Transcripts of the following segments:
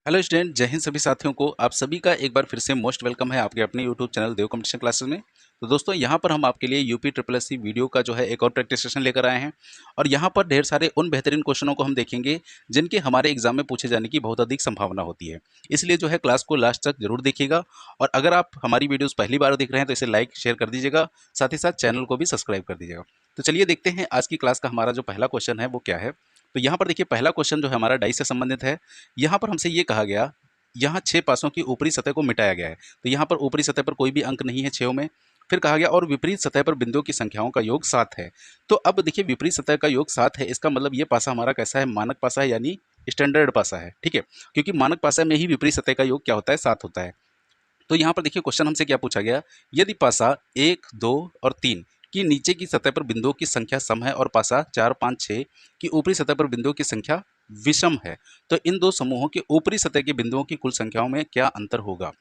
Hello student, जय हिंद सभी साथियों को। आप सभी का एक बार फिर से मोस्ट वेलकम है आपके अपने YouTube channel Dev competition classes में। तो दोस्तों, यहाँ पर हम आपके लिए UP triple S C video का जो है एक और प्रैक्टिस सेशन लेकर आए हैं। और यहाँ पर ढेर सारे उन बेहतरीन क्वेश्चनों को हम देखेंगे जिनके हमारे एग्जाम में पूछे जाने की बहुत अधिक संभावना होती है। इसलिए जो है क्लास को लास्ट तक जरूर देखिएगा। और अगर आप हमारी वीडियोज़ पहली बार देख रहे हैं तो इसे लाइक शेयर कर दीजिएगा, साथ ही साथ चैनल को भी सब्सक्राइब कर दीजिएगा। तो चलिए देखते हैं आज की क्लास का हमारा जो पहला क्वेश्चन है वो क्या है। तो यहाँ पर देखिए, पहला क्वेश्चन जो है हमारा डाइस से संबंधित है। यहाँ पर हमसे ये कहा गया, यहाँ 6 पासों की ऊपरी सतह को मिटाया गया है। तो यहाँ पर ऊपरी सतह पर कोई भी अंक नहीं है 6 में। फिर कहा गया और विपरीत सतह पर बिंदुओं की संख्याओं का योग 7 है। तो अब देखिए, विपरीत सतह का योग 7 है, इसका मतलब ये पासा हमारा कैसा है, मानक पासा है, यानी स्टैंडर्ड पासा है। ठीक है, क्योंकि मानक पासा में ही विपरीत सतह का योग क्या होता है, 7 होता है। तो यहाँ पर देखिए, क्वेश्चन हमसे क्या पूछा गया, यदि पासा 1, 2 और 3 की नीचे की सतह पर बिंदुओं की संख्या सम है और पासा 4, 5, 6 की ऊपरी सतह पर बिंदुओं की संख्या विषम है, तो इन दो समूहों के ऊपरी सतह के बिंदुओं की कुल संख्याओं में क्या अंतर होगा।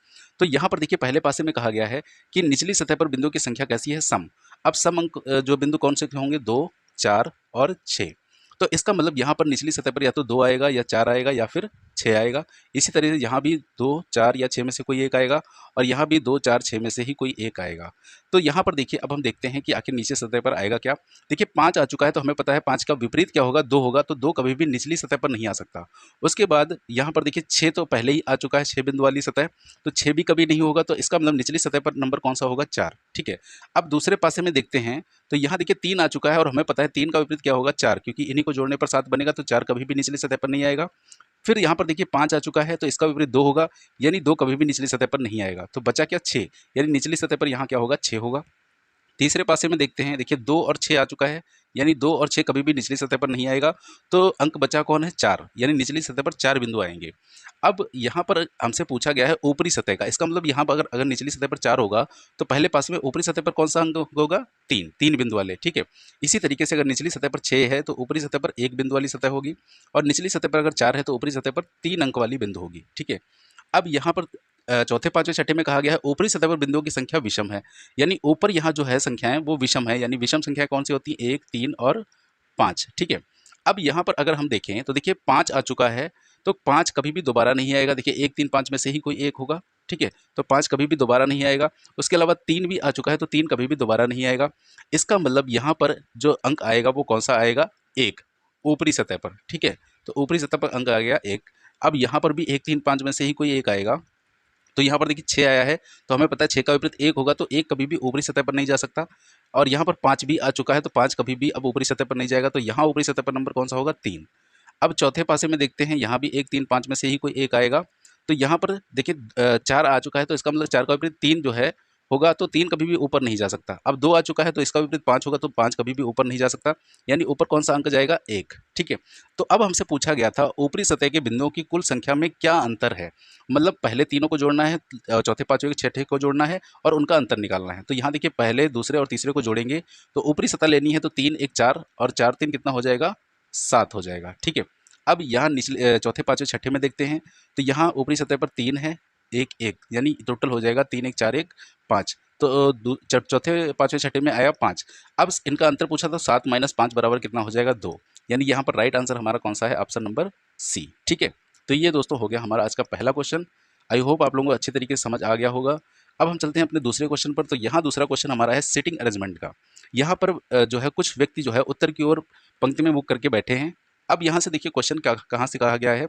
तो यहाँ पर देखिए, पहले पासे में कहा गया है कि निचली सतह पर बिंदुओं की संख्या कैसी है, सम। अब सम अंक जो बिंदु कौन से होंगे, 2, 4 और 6। तो इसका मतलब यहाँ पर निचली सतह पर या तो 2 आएगा या 4 आएगा या फिर 6 आएगा। इसी तरह से यहाँ भी 2, 4 या 6 में से कोई एक आएगा, और यहाँ भी 2, 4, 6 में से ही कोई एक आएगा। तो यहाँ पर देखिए, अब हम देखते हैं कि आखिर नीचे सतह पर आएगा क्या। देखिए, 5 आ चुका है तो हमें पता है 5 का विपरीत क्या होगा, 2 होगा। तो 2 कभी भी निचली सतह पर नहीं आ सकता। उसके बाद यहाँ पर देखिए, 6 तो पहले ही आ चुका है, 6 बिंदु वाली सतह। तो 6 भी कभी नहीं होगा, तो इसका मतलब निचली सतह पर नंबर कौन सा होगा, 4। ठीक है, अब दूसरे पासे में देखते हैं। तो यहाँ देखिए, 3 आ चुका है और हमें पता है 3 का विपरीत क्या होगा, 4, क्योंकि इन्हीं को जोड़ने पर 7 बनेगा। तो 4 कभी भी निचली सतह पर नहीं आएगा। फिर यहाँ पर देखिए, 5 आ चुका है तो इसका विपरीत 2 होगा, यानी 2 कभी भी निचली सतह पर नहीं आएगा। तो बचा क्या, 6, यानी निचली सतह पर यहाँ क्या होगा, 6 होगा। तीसरे पासे में देखते हैं, देखिए 2 और 6 आ चुका है, यानी 2 और 6 कभी भी निचली सतह पर नहीं आएगा। तो अंक बचा कौन है, 4, यानी निचली सतह पर 4 बिंदु आएंगे। अब यहाँ पर हमसे पूछा गया है ऊपरी सतह का। इसका मतलब यहाँ पर अगर निचली सतह पर 4 होगा तो पहले पास में ऊपरी सतह पर कौन सा अंक होगा, 3, 3 बिंदु वाले। ठीक है, इसी तरीके से अगर निचली सतह पर 6 है तो ऊपरी सतह पर 1 बिंदु वाली सतह होगी, और निचली सतह पर अगर 4 है तो ऊपरी सतह पर 3 अंक वाली बिंदु होगी। ठीक है, अब यहाँ पर चौथे पांचवें छठे में कहा गया है ऊपरी सतह पर बिंदुओं की संख्या विषम है, यानी ऊपर यहाँ जो है संख्याएं वो विषम है, यानी विषम संख्या कौन सी होती है, 1, 3 और 5। ठीक है, अब यहाँ पर अगर हम देखें तो देखिए 5 आ चुका है, तो 5 कभी भी दोबारा नहीं आएगा। देखिए 1, 3, 5 में से ही कोई एक होगा। ठीक है, तो 5 कभी भी दोबारा नहीं आएगा। उसके अलावा 3 भी आ चुका है, तो 3 कभी भी दोबारा नहीं आएगा। इसका मतलब यहाँ पर जो अंक आएगा वो कौन सा आएगा, 1, ऊपरी सतह पर। ठीक है, तो ऊपरी सतह पर अंक आ गया 1। अब यहाँ पर भी 1, 3, 5 में से ही कोई एक आएगा। तो यहाँ पर देखिए 6 आया है, तो हमें पता है 6 का विपरीत 1 होगा, तो 1 कभी भी ऊपरी सतह पर नहीं जा सकता। और यहाँ पर 5 भी आ चुका है, तो 5 कभी भी अब ऊपरी सतह पर नहीं जाएगा। तो यहाँ ऊपरी सतह पर नंबर कौन सा होगा, 3। अब चौथे पासे में देखते हैं, यहाँ भी 1, 3, 5 में से ही कोई एक आएगा। तो यहाँ पर देखिए 4 आ चुका है, तो इसका मतलब 4 का विपरीत 3 जो है होगा, तो 3 कभी भी ऊपर नहीं जा सकता। अब 2 आ चुका है, तो इसका विपरीत 5 होगा, तो 5 कभी भी ऊपर नहीं जा सकता, यानी ऊपर कौन सा अंक जाएगा, 1। ठीक है, तो अब हमसे पूछा गया था ऊपरी सतह के बिंदुओं की कुल संख्या में क्या अंतर है। मतलब पहले तीनों को जोड़ना है, चौथे पांचवें छठे को जोड़ना है और उनका अंतर निकालना है। तो यहाँ देखिए, पहले दूसरे और तीसरे को जोड़ेंगे तो ऊपरी सतह लेनी है, तो 3, 1, 4 और 4, 3 कितना हो जाएगा, 7 हो जाएगा। ठीक है, अब यहाँ निचले चौथे पांचवें छठे में देखते हैं, तो यहाँ ऊपरी सतह पर 3 है, 1, 1, यानी टोटल हो जाएगा 3, 1, 4, 1, 5। तो चौथे पांचवें छठे में आया 5। अब इनका अंतर पूछा था, 7 - 5 बराबर कितना हो जाएगा, 2। यानी यहाँ पर राइट आंसर हमारा कौन सा है, ऑप्शन नंबर सी। ठीक है, तो ये दोस्तों हो गया हमारा आज का पहला क्वेश्चन। आई होप आप लोगों को अच्छी तरीके से समझ आ गया होगा। अब हम चलते हैं अपने दूसरे क्वेश्चन पर। तो यहाँ दूसरा क्वेश्चन हमारा है सिटिंग अरेंजमेंट का। यहाँ पर जो है कुछ व्यक्ति जो है उत्तर की ओर पंक्ति में मुख करके बैठे हैं। अब यहाँ से देखिए, क्वेश्चन कहाँ से कहा गया है,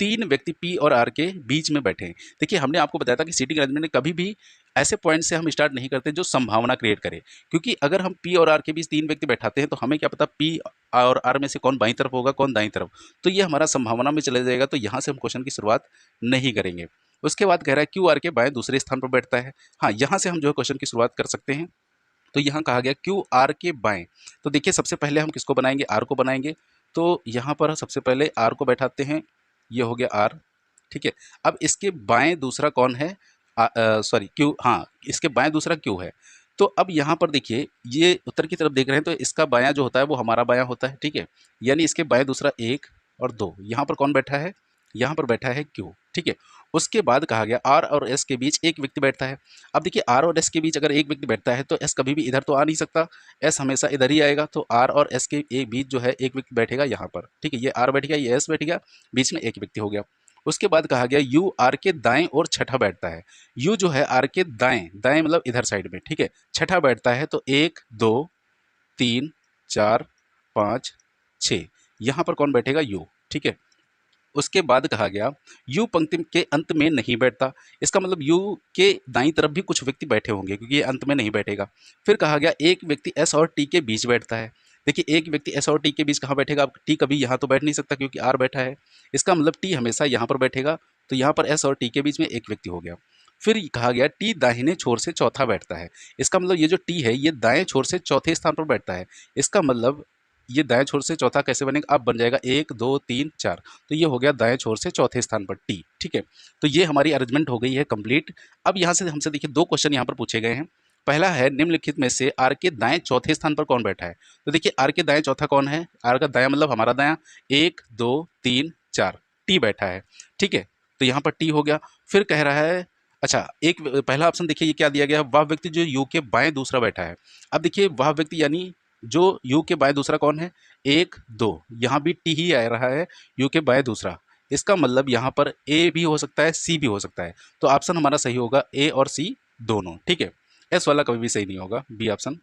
3 व्यक्ति पी और आर के बीच में बैठे हैं। देखिए, हमने आपको बताया था कि सीटिंग अरेंजमेंट में कभी भी ऐसे पॉइंट से हम स्टार्ट नहीं करते जो संभावना क्रिएट करे, क्योंकि अगर हम पी और आर के बीच 3 व्यक्ति बैठाते हैं तो हमें क्या पता पी और आर में से कौन बाईं तरफ होगा, कौन दाईं तरफ। तो ये हमारा संभावना में चला जाएगा, तो यहाँ से हम क्वेश्चन की शुरुआत नहीं करेंगे। उसके बाद कह रहा है क्यू आर के बाएं दूसरे स्थान पर बैठता है। हाँ, यहाँ से हम जो है क्वेश्चन की शुरुआत कर सकते हैं। तो यहाँ कहा गया क्यू आर के बाएं। तो देखिए, सबसे पहले हम किसको बनाएंगे, आर को बनाएंगे। तो यहाँ पर सबसे पहले आर को बैठाते हैं, ये हो गया आर। ठीक है, अब इसके बाएं दूसरा कौन है, सॉरी क्यू, हाँ इसके बाएं दूसरा क्यू है। तो अब यहाँ पर देखिए, ये उत्तर की तरफ देख रहे हैं, तो इसका बायां जो होता है वो हमारा बायां होता है। ठीक है, यानी इसके बाएं दूसरा 1 और 2। यहाँ पर कौन बैठा है, यहाँ पर बैठा है क्यू। ठीक है, उसके बाद कहा गया आर और एस के बीच एक व्यक्ति बैठता है। अब देखिए, आर और एस के बीच अगर एक व्यक्ति बैठता है तो एस कभी भी इधर तो आ नहीं सकता, एस हमेशा इधर ही आएगा। तो आर और एस के बीच जो है एक व्यक्ति बैठेगा यहाँ पर। ठीक है, ये आर बैठ गया, ये एस बैठ गया, बीच में एक व्यक्ति हो गया। उसके बाद कहा गया यू आर के दाएं और छठा बैठता है। यू जो है आर के दाएं, दाएं मतलब इधर साइड में, ठीक है, छठा बैठता है, तो 1 2 3 4 5 6, यहाँ पर कौन बैठेगा? यू, ठीक है। उसके बाद कहा गया यू पंक्ति के अंत में नहीं बैठता, इसका मतलब यू के दाईं तरफ भी कुछ व्यक्ति बैठे होंगे क्योंकि ये अंत में नहीं बैठेगा। फिर कहा गया एक व्यक्ति एस और टी के बीच बैठता है। देखिए एक व्यक्ति एस और टी के बीच कहाँ बैठेगा? अब टी कभी यहाँ तो बैठ नहीं सकता क्योंकि आर बैठा है, इसका मतलब टी हमेशा यहाँ पर बैठेगा, तो यहाँ पर एस और टी के बीच में एक व्यक्ति हो गया। फिर कहा गया टी दाहिने छोर से चौथा बैठता है, इसका मतलब ये जो टी है ये दाएं छोर से चौथे स्थान पर बैठता है, इसका मतलब ये दाएं छोर से चौथा कैसे बनेगा? अब बन जाएगा 1 2 3 4, तो ये हो गया दाएं छोर से चौथे स्थान पर टी, ठीक है। तो ये हमारी अरेंजमेंट हो गई है कंप्लीट। अब यहाँ से हमसे देखिए दो क्वेश्चन यहाँ पर पूछे गए हैं। पहला है निम्नलिखित में से आर के दाएं चौथे स्थान पर कौन बैठा है? तो देखिए आर के दाएं चौथा कौन है? आर का दायां मतलब हमारा दायां, 1 2 3 4, टी बैठा है, ठीक है, तो यहाँ पर टी हो गया। फिर कह रहा है, अच्छा एक पहला ऑप्शन देखिए ये क्या दिया गया है, वह व्यक्ति जो यू के बाएं दूसरा बैठा है। अब देखिए वह व्यक्ति यानी जो यू के बाएं दूसरा कौन है? 1 2, यहाँ भी टी ही आ रहा है, यू के बाएं दूसरा, इसका मतलब यहाँ पर ए भी हो सकता है, सी भी हो सकता है, तो ऑप्शन हमारा सही होगा ए और सी दोनों, ठीक है। एस वाला कभी भी सही नहीं होगा, बी ऑप्शन।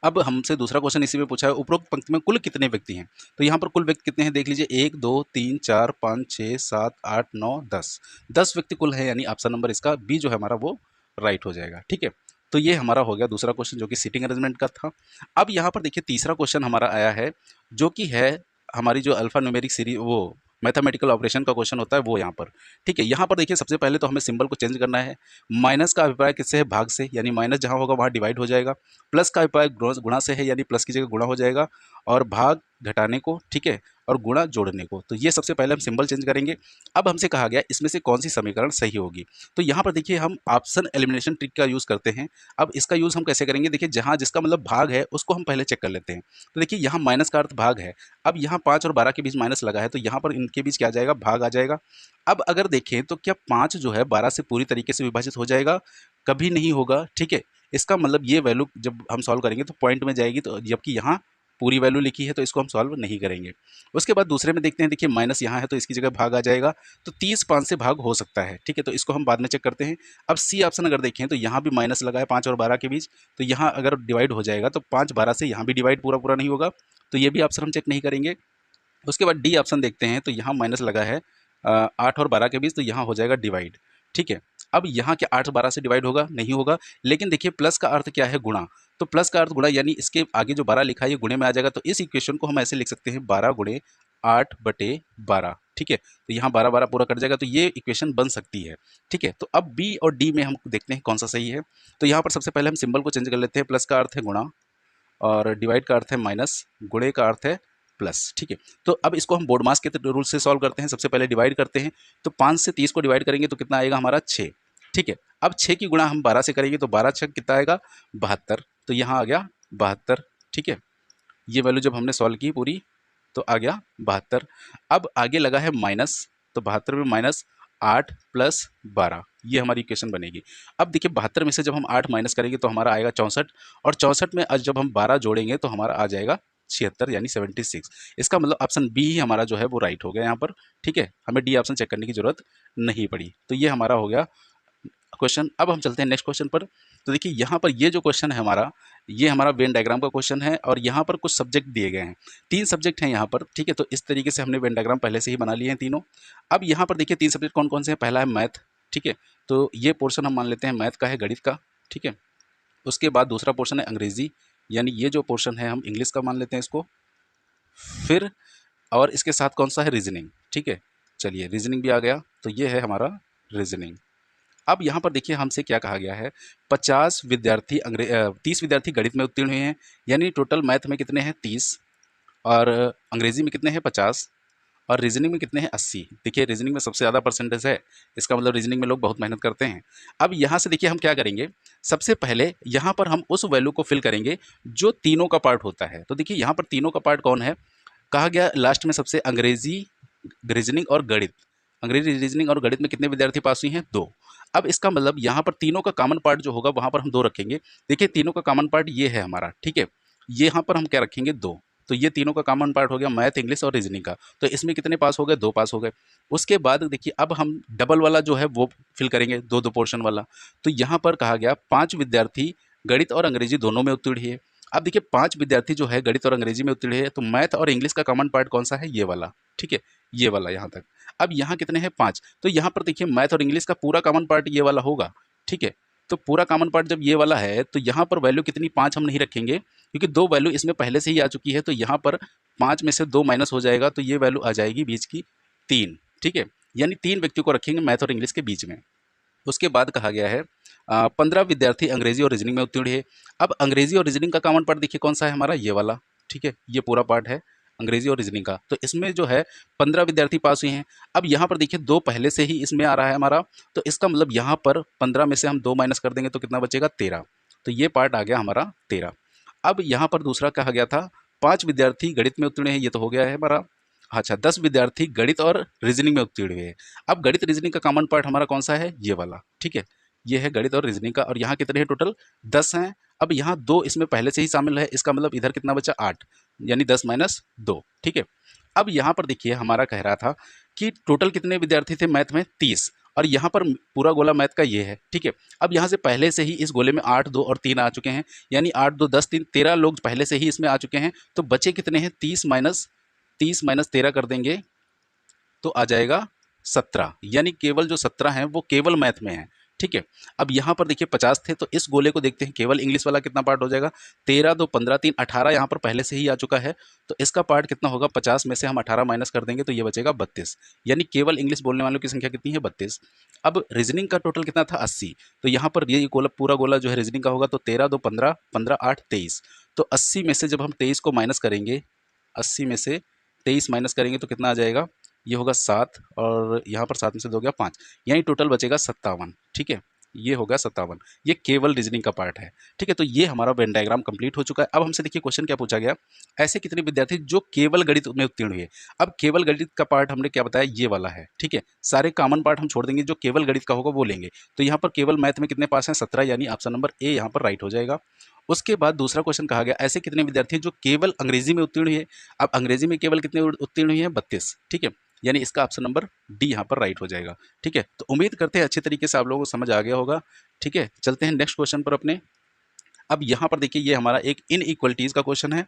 अब हमसे दूसरा क्वेश्चन इसी में पूछा है उपरोक्त पंक्ति में कुल कितने व्यक्ति हैं? तो यहाँ पर कुल व्यक्ति कितने हैं देख लीजिए, 1 2 3 4 5 6 7 8 9 10, 10 व्यक्ति कुल है, यानी ऑप्शन नंबर इसका बी जो है हमारा वो राइट हो जाएगा, ठीक है। तो ये हमारा हो गया दूसरा क्वेश्चन जो कि सीटिंग अरेंजमेंट का था। अब यहाँ पर देखिए तीसरा क्वेश्चन हमारा आया है जो कि है हमारी जो अल्फा न्यूमेरिक सीरीज वो मैथमेटिकल ऑपरेशन का क्वेश्चन होता है वो यहाँ पर, ठीक है। यहाँ पर देखिए सबसे पहले तो हमें सिंबल को चेंज करना है। माइनस का अभिप्राय किससे है? भाग से, यानी माइनस जहाँ होगा वहाँ डिवाइड हो जाएगा। प्लस का अभिप्राय गुणा से है, यानी प्लस की जगह गुणा हो जाएगा, और भाग घटाने को, ठीक है, और गुणा जोड़ने को। तो ये सबसे पहले हम सिंबल चेंज करेंगे। अब हमसे कहा गया इसमें से कौन सी समीकरण सही होगी, तो यहाँ पर देखिए हम ऑप्शन एलिमिनेशन ट्रिक का यूज़ करते हैं। अब इसका यूज़ हम कैसे करेंगे? देखिए जहाँ जिसका मतलब भाग है उसको हम पहले चेक कर लेते हैं। तो देखिए यहाँ माइनस का अर्थ भाग है, अब यहाँ 5 और 12 के बीच माइनस लगा है, तो यहाँ पर इनके बीच क्या आ जाएगा? भाग आ जाएगा। अब अगर देखें तो क्या 5 जो है 12 से पूरी तरीके से विभाजित हो जाएगा? कभी नहीं होगा, ठीक है। इसका मतलब ये वैल्यू जब हम सॉल्व करेंगे तो पॉइंट में जाएगी, तो जबकि यहाँ पूरी वैल्यू लिखी है तो इसको हम सॉल्व नहीं करेंगे। उसके बाद दूसरे में देखते हैं, देखिए माइनस यहाँ है तो इसकी जगह भाग आ जाएगा, तो 30 5 से भाग हो सकता है, ठीक है, तो इसको हम बाद में चेक करते हैं। अब सी ऑप्शन अगर देखें तो यहाँ भी माइनस लगा है 5 और 12 के बीच, तो यहाँ अगर डिवाइड हो जाएगा तो 5 12 से यहाँ भी डिवाइड पूरा पूरा नहीं होगा, तो ये भी ऑप्शन हम चेक नहीं करेंगे। उसके बाद डी ऑप्शन देखते हैं तो यहाँ माइनस लगा है 8 और 12 के बीच, तो यहाँ हो जाएगा डिवाइड, ठीक है। अब यहाँ क्या 8 12 से डिवाइड होगा? नहीं होगा। लेकिन देखिए प्लस का अर्थ क्या है? गुणा, तो प्लस का अर्थ गुणा, यानी इसके आगे जो 12 लिखा है ये गुणे में आ जाएगा, तो इस इक्वेशन को हम ऐसे लिख सकते हैं 12 गुणे 8/12, ठीक है। तो यहाँ 12 12 पूरा कट जाएगा, तो ये इक्वेशन बन सकती है, ठीक है। तो अब बी और डी में हम देखते हैं कौन सा सही है। तो यहाँ पर सबसे पहले हम सिंबल को चेंज कर लेते हैं। प्लस का अर्थ है गुणा, और डिवाइड का अर्थ है माइनस, गुणे का अर्थ है प्लस, ठीक है। तो अब इसको हम बोर्ड मास के रूल से सॉल्व करते हैं। सबसे पहले डिवाइड करते हैं, तो 5 से 30 को डिवाइड करेंगे तो कितना आएगा हमारा? 6, ठीक है। अब 6 की गुणा हम 12 से करेंगे तो 12 6 कितना आएगा? 72, तो यहाँ आ गया 72, ठीक है। ये वैल्यू जब हमने सॉल्व की पूरी तो आ गया 72। अब आगे लगा है माइनस, तो 72 में माइनस 8 + 12, ये हमारी इक्वेशन बनेगी। अब देखिए 72 में से जब हम 8 माइनस करेंगे तो हमारा आएगा 64, और 64 में आज जब हम 12 जोड़ेंगे तो हमारा आ जाएगा 76, यानी 76। इसका मतलब ऑप्शन बी ही हमारा जो है वो राइट हो गया यहाँ पर, ठीक है। हमें डी ऑप्शन चेक करने की जरूरत नहीं पड़ी। तो ये हमारा हो गया क्वेश्चन। अब हम चलते हैं नेक्स्ट क्वेश्चन पर। तो देखिए यहाँ पर ये जो क्वेश्चन है हमारा, ये हमारा वेन डायग्राम का क्वेश्चन है, और यहाँ पर कुछ सब्जेक्ट दिए गए हैं, 3 सब्जेक्ट हैं यहाँ पर, ठीक है। तो इस तरीके से हमने वेन डायग्राम पहले से ही बना लिए हैं तीनों। अब यहाँ पर देखिए 3 सब्जेक्ट कौन कौन से हैं। पहला है मैथ, ठीक है, तो ये पोर्शन हम मान लेते हैं मैथ का है, गणित का, ठीक है। उसके बाद दूसरा पोर्शन है अंग्रेजी, यानी ये जो पोर्शन है हम इंग्लिश का मान लेते हैं इसको। फिर और इसके साथ कौन सा है? रीजनिंग, ठीक है। चलिए रीजनिंग भी आ गया, तो ये है हमारा रीजनिंग। अब यहाँ पर देखिए हमसे क्या कहा गया है, 50 विद्यार्थी 30 विद्यार्थी गणित में उत्तीर्ण हुए हैं, यानी टोटल मैथ में कितने हैं? 30, और अंग्रेजी में कितने हैं? 50, और रीजनिंग में कितने हैं? 80। देखिए रीजनिंग में सबसे ज़्यादा परसेंटेज है, इसका मतलब रीजनिंग में लोग बहुत मेहनत करते हैं। अब यहाँ से देखिए हम क्या करेंगे, सबसे पहले यहाँ पर हम उस वैल्यू को फिल करेंगे जो तीनों का पार्ट होता है। तो देखिए यहाँ पर तीनों का पार्ट कौन है? कहा गया लास्ट में सबसे अंग्रेजी, रीजनिंग और गणित। अंग्रेजी, रीजनिंग और गणित में कितने विद्यार्थी पास हुई हैं? 2। अब इसका मतलब यहाँ पर तीनों का कॉमन पार्ट जो होगा वहाँ पर हम 2 रखेंगे। देखिए तीनों का कॉमन पार्ट ये है हमारा, ठीक है, ये यहाँ पर हम क्या रखेंगे? 2, तो ये तीनों का कॉमन पार्ट हो गया मैथ, इंग्लिश और रीजनिंग का। तो इसमें कितने पास हो गए, 2 पास हो गए। उसके बाद देखिए अब हम डबल वाला जो है वो फिल करेंगे, 2-2 पोर्शन वाला। तो यहाँ पर कहा गया 5 विद्यार्थी गणित और अंग्रेजी दोनों में उत्तीर्ण है। अब देखिए 5 विद्यार्थी जो है गणित और अंग्रेजी में उत्तीर्ण है, तो मैथ और इंग्लिश का कॉमन पार्ट कौन सा है, ये वाला, ठीक है, ये वाला यहाँ तक। अब यहाँ कितने हैं, 5। तो यहाँ पर देखिए मैथ और इंग्लिश का पूरा कॉमन पार्ट ये वाला होगा, ठीक है। तो पूरा कॉमन पार्ट जब ये वाला है तो यहाँ पर वैल्यू कितनी, 5 हम नहीं रखेंगे क्योंकि 2 वैल्यू इसमें पहले से ही आ चुकी है। तो यहाँ पर 5 में से 2 माइनस हो जाएगा, तो ये वैल्यू आ जाएगी बीच की 3, ठीक है। यानी 3 व्यक्तियों को रखेंगे मैथ और इंग्लिश के बीच में। उसके बाद कहा गया है 15 विद्यार्थी अंग्रेजी और रीजनिंग में उत्तीर्ण है। अब अंग्रेजी और रीजनिंग का कॉमन पार्ट देखिए कौन सा है हमारा, ये वाला, ठीक है, ये पूरा पार्ट है अंग्रेजी और रीजनिंग का। तो इसमें जो है 15 विद्यार्थी पास हुए हैं। अब यहाँ पर देखिए 2 पहले से ही इसमें आ रहा है हमारा, तो इसका मतलब यहाँ पर 15 में से हम 2 माइनस कर देंगे तो कितना बचेगा, 13। तो ये पार्ट आ गया हमारा 13। अब यहाँ पर दूसरा कहा गया था 5 विद्यार्थी गणित में उत्तीर्ण है, ये तो हो गया है हमारा। अच्छा, 10 विद्यार्थी गणित और रीजनिंग में उत्तीर्ण हुए हैं। अब गणित रीजनिंग का कॉमन पार्ट हमारा कौन सा है, ये वाला, ठीक है, ये है गणित और रीजनिंग का। और यहाँ कितने हैं टोटल, 10 हैं। अब यहाँ 2 इसमें पहले से ही शामिल है, इसका मतलब इधर कितना बचा, 8, यानी 10 माइनस 2, ठीक है। अब यहाँ पर देखिए हमारा कह रहा था कि टोटल कितने विद्यार्थी थे मैथ में, 30, और यहाँ पर पूरा गोला मैथ का ये है, ठीक है। अब यहाँ से पहले से ही इस गोले में 8, 2 और 3 आ चुके हैं, यानी 8, 2, 10, 3, 13 लोग पहले से ही इसमें आ चुके हैं। तो बचे कितने हैं, 30 माइनस 13 कर देंगे तो आ जाएगा 17, यानी केवल जो 17 हैं वो केवल मैथ में हैं, ठीक है। अब यहाँ पर देखिए 50 थे, तो इस गोले को देखते हैं केवल इंग्लिश वाला कितना पार्ट हो जाएगा, 13, 2, 15, 3, 18 यहाँ पर पहले से ही आ चुका है। तो इसका पार्ट कितना होगा, 50 में से हम 18 माइनस कर देंगे तो ये बचेगा 32, यानी केवल इंग्लिश बोलने वालों की संख्या कितनी है, 32। अब रीजनिंग का टोटल कितना था, 80। तो यहाँ पर ये गोला पूरा गोला जो है रीजनिंग का होगा, तो 13, 2, 15, 15, 8, 23। तो 80 में से जब हम 23 को माइनस करेंगे, 80 में से 23 माइनस करेंगे तो कितना आ जाएगा, ये होगा 7, और यहाँ पर 7 में से 2 गया 5, यानी टोटल बचेगा 57, ठीक है, ये होगा 57। ये केवल रीजनिंग का पार्ट है, ठीक है। तो ये हमारा वेन डायग्राम कंप्लीट हो चुका है। अब हमसे देखिए क्वेश्चन क्या पूछा गया, ऐसे कितने विद्यार्थी जो केवल गणित में उत्तीर्ण हुए। अब केवल गणित का पार्ट हमने क्या बताया, ये वाला है, ठीक है। सारे कॉमन पार्ट हम छोड़ देंगे, जो केवल गणित का होगा वो लेंगे। तो यहाँ पर केवल मैथ में कितने पास हैं, 17, यानी ऑप्शन नंबर ए यहाँ पर राइट हो जाएगा। उसके बाद दूसरा क्वेश्चन कहा गया ऐसे कितने विद्यार्थी जो केवल अंग्रेजी में उत्तीर्ण हुए। अब अंग्रेजी में केवल कितने उत्तीर्ण हुए हैं, 32, ठीक है, यानी इसका ऑप्शन नंबर डी यहाँ पर राइट हो जाएगा, ठीक है। तो उम्मीद करते हैं अच्छे तरीके से आप लोगों को समझ आ गया होगा, ठीक है। चलते हैं नेक्स्ट क्वेश्चन पर अपने। अब यहाँ पर देखिए ये हमारा एक इनइक्वलिटीज़ का क्वेश्चन है,